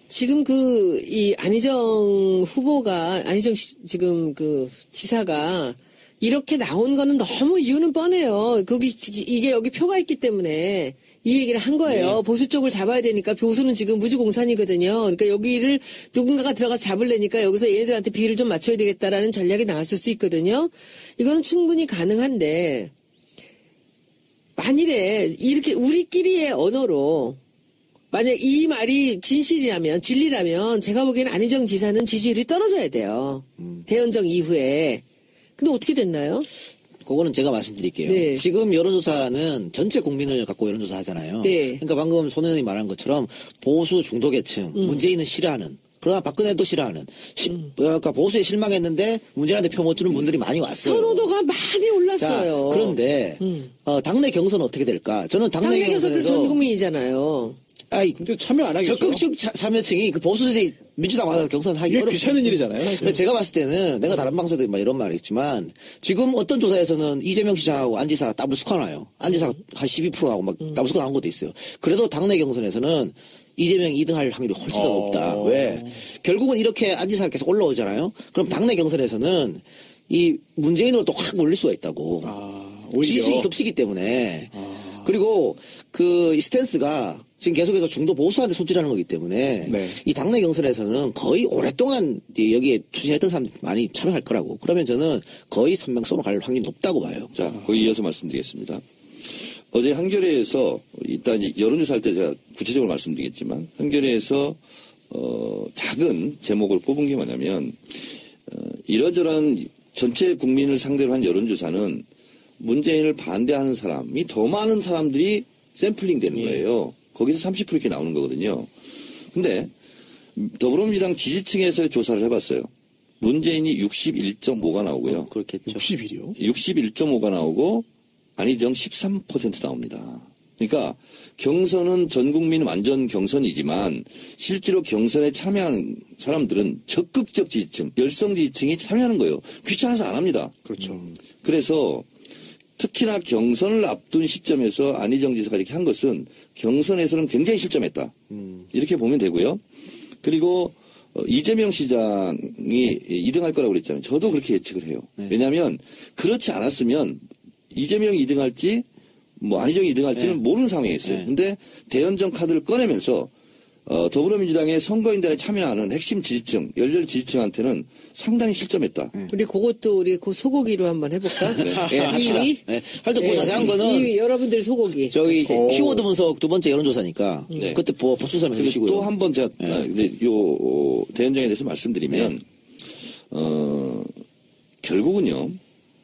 지금 이 안희정 후보가 지금 그 지사가 이렇게 나온 거는 너무 이유는 뻔해요. 이게 여기 표가 있기 때문에 이 얘기를 한 거예요. 네. 보수 쪽을 잡아야 되니까 보수는 지금 무주공산이거든요. 그러니까 여기를 누군가가 들어가서 잡으려니까 여기서 얘네들한테 비율을 좀 맞춰야 되겠다라는 전략이 나왔을 수 있거든요. 이거는 충분히 가능한데 만일에 이렇게 우리끼리의 언어로 만약 이 말이 진리라면 제가 보기에는 안희정 지사는 지지율이 떨어져야 돼요. 대연정 이후에. 근데 어떻게 됐나요? 그거는 제가 말씀드릴게요. 네. 지금 여론조사는 전체 국민을 갖고 여론조사 하잖아요. 네. 그러니까 방금 손 의원이 말한 것처럼 보수 중도계층, 문재인은 싫어하는, 그러나 박근혜도 싫어하는, 그러니까 보수에 실망했는데 문재인한테 표 못 주는 분들이 많이 왔어요. 선호도가 많이 올랐어요. 자, 그런데 당내 경선은 어떻게 될까? 저는 당내 당내 경선도 경선에서 전 국민이잖아요. 아이, 근데 참여 안 하겠죠. 적극적 참여층이 그 보수들이 민주당 와서 경선하기 이게 어렵죠. 귀찮은 일이잖아요. 근데 제가 봤을 때는 내가 다른 방송에도 막 이런 말을 했지만 지금 어떤 조사에서는 이재명 시장하고 안지사 더블 스코어 나요. 안지사 한 12%하고 막 더블 스코어 나온 것도 있어요. 그래도 당내 경선에서는 이재명이 2등 할 확률이 훨씬 더 높다. 왜? 결국은 이렇게 안지사가 계속 올라오잖아요. 그럼 당내 경선에서는 이 문재인으로 또 확 몰릴 수가 있다고. 오히려. 지지층이 겹치기 때문에. 그리고 이 스탠스가 지금 계속해서 중도 보수한테 손질하는 거기 때문에 네. 이 당내 경선에서는 거의 오랫동안 여기에 추진했던 사람들이 많이 참여할 거라고. 그러면 저는 거의 선명성으로 갈 확률이 높다고 봐요. 자, 거기 이어서 말씀드리겠습니다. 어제 한겨레에서 일단 여론조사할 때 제가 구체적으로 말씀드리겠지만 한겨레에서 작은 제목을 뽑은 게 뭐냐면 이러저러한 전체 국민을 상대로 한 여론조사는 문재인을 반대하는 사람이 더 많은 사람들이 샘플링 되는 거예요. 거기서 30% 이렇게 나오는 거거든요. 근데 더불어민주당 지지층에서의 조사를 해봤어요. 문재인이 61.5가 나오고요. 그렇겠죠. 60일이요? 61.5가 나오고 안희정 13% 나옵니다. 그러니까 경선은 전 국민 완전 경선이지만 실제로 경선에 참여하는 사람들은 적극적 지지층, 열성 지지층이 참여하는 거예요. 귀찮아서 안 합니다. 그렇죠. 그래서 특히나 경선을 앞둔 시점에서 안희정 지사가 이렇게 한 것은 경선에서는 굉장히 실점했다. 이렇게 보면 되고요. 그리고 이재명 시장이 2등할 거라고 그랬잖아요. 저도 그렇게 예측을 해요. 왜냐하면 그렇지 않았으면 이재명이 2등할지 뭐 안희정이 2등할지는 모르는 상황에 있어요. 근데 대연정 카드를 꺼내면서 더불어민주당의 선거인단에 참여하는 핵심 지지층, 열렬 지지층한테는 상당히 실점했다. 우리 그것도 우리 그 소고기로 한번 해볼까? 예, 합시다. 2위? 예. 하여튼 그 자세한 거는 2위 여러분들 소고기. 저기 그치? 키워드 분석 두 번째 여론조사니까 네. 그때 보충 설명 해주시고요. 또 한 번 제가 근데 요 대연정에 대해서 말씀드리면 결국은요.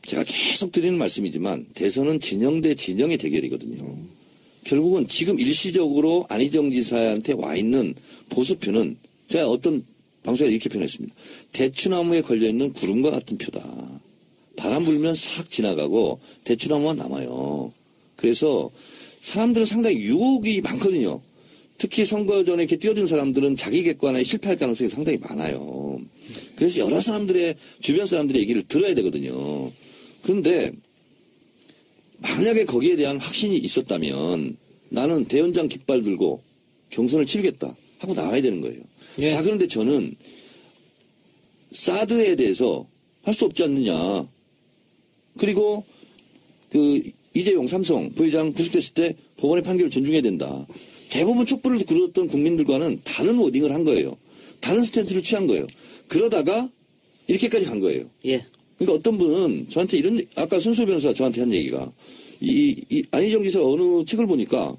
제가 계속 드리는 말씀이지만 대선은 진영 대 진영의 대결이거든요. 결국은 지금 일시적으로 안희정 지사한테 와 있는 보수표는 제가 어떤 방송에서 이렇게 표현했습니다. 대추나무에 걸려있는 구름과 같은 표다. 바람 불면 싹 지나가고 대추나무만 남아요. 그래서 사람들은 상당히 유혹이 많거든요. 특히 선거 전에 이렇게 뛰어든 사람들은 자기 객관에 실패할 가능성이 상당히 많아요. 그래서 여러 사람들의 주변 사람들의 얘기를 들어야 되거든요. 그런데 만약에 거기에 대한 확신이 있었다면 나는 대연장 깃발 들고 경선을 치르겠다 하고 나와야 되는 거예요. 예. 자, 그런데 저는 사드에 대해서 할 수 없지 않느냐. 그리고 그 이재용 삼성 부회장 구속됐을 때 법원의 판결을 존중해야 된다. 대부분 촛불을 들었던 국민들과는 다른 워딩을 한 거예요. 다른 스탠스를 취한 거예요. 그러다가 이렇게까지 간 거예요. 예. 그러니까 어떤 분은 저한테 아까 손수 변호사 저한테 한 얘기가 안희정 지사 어느 책을 보니까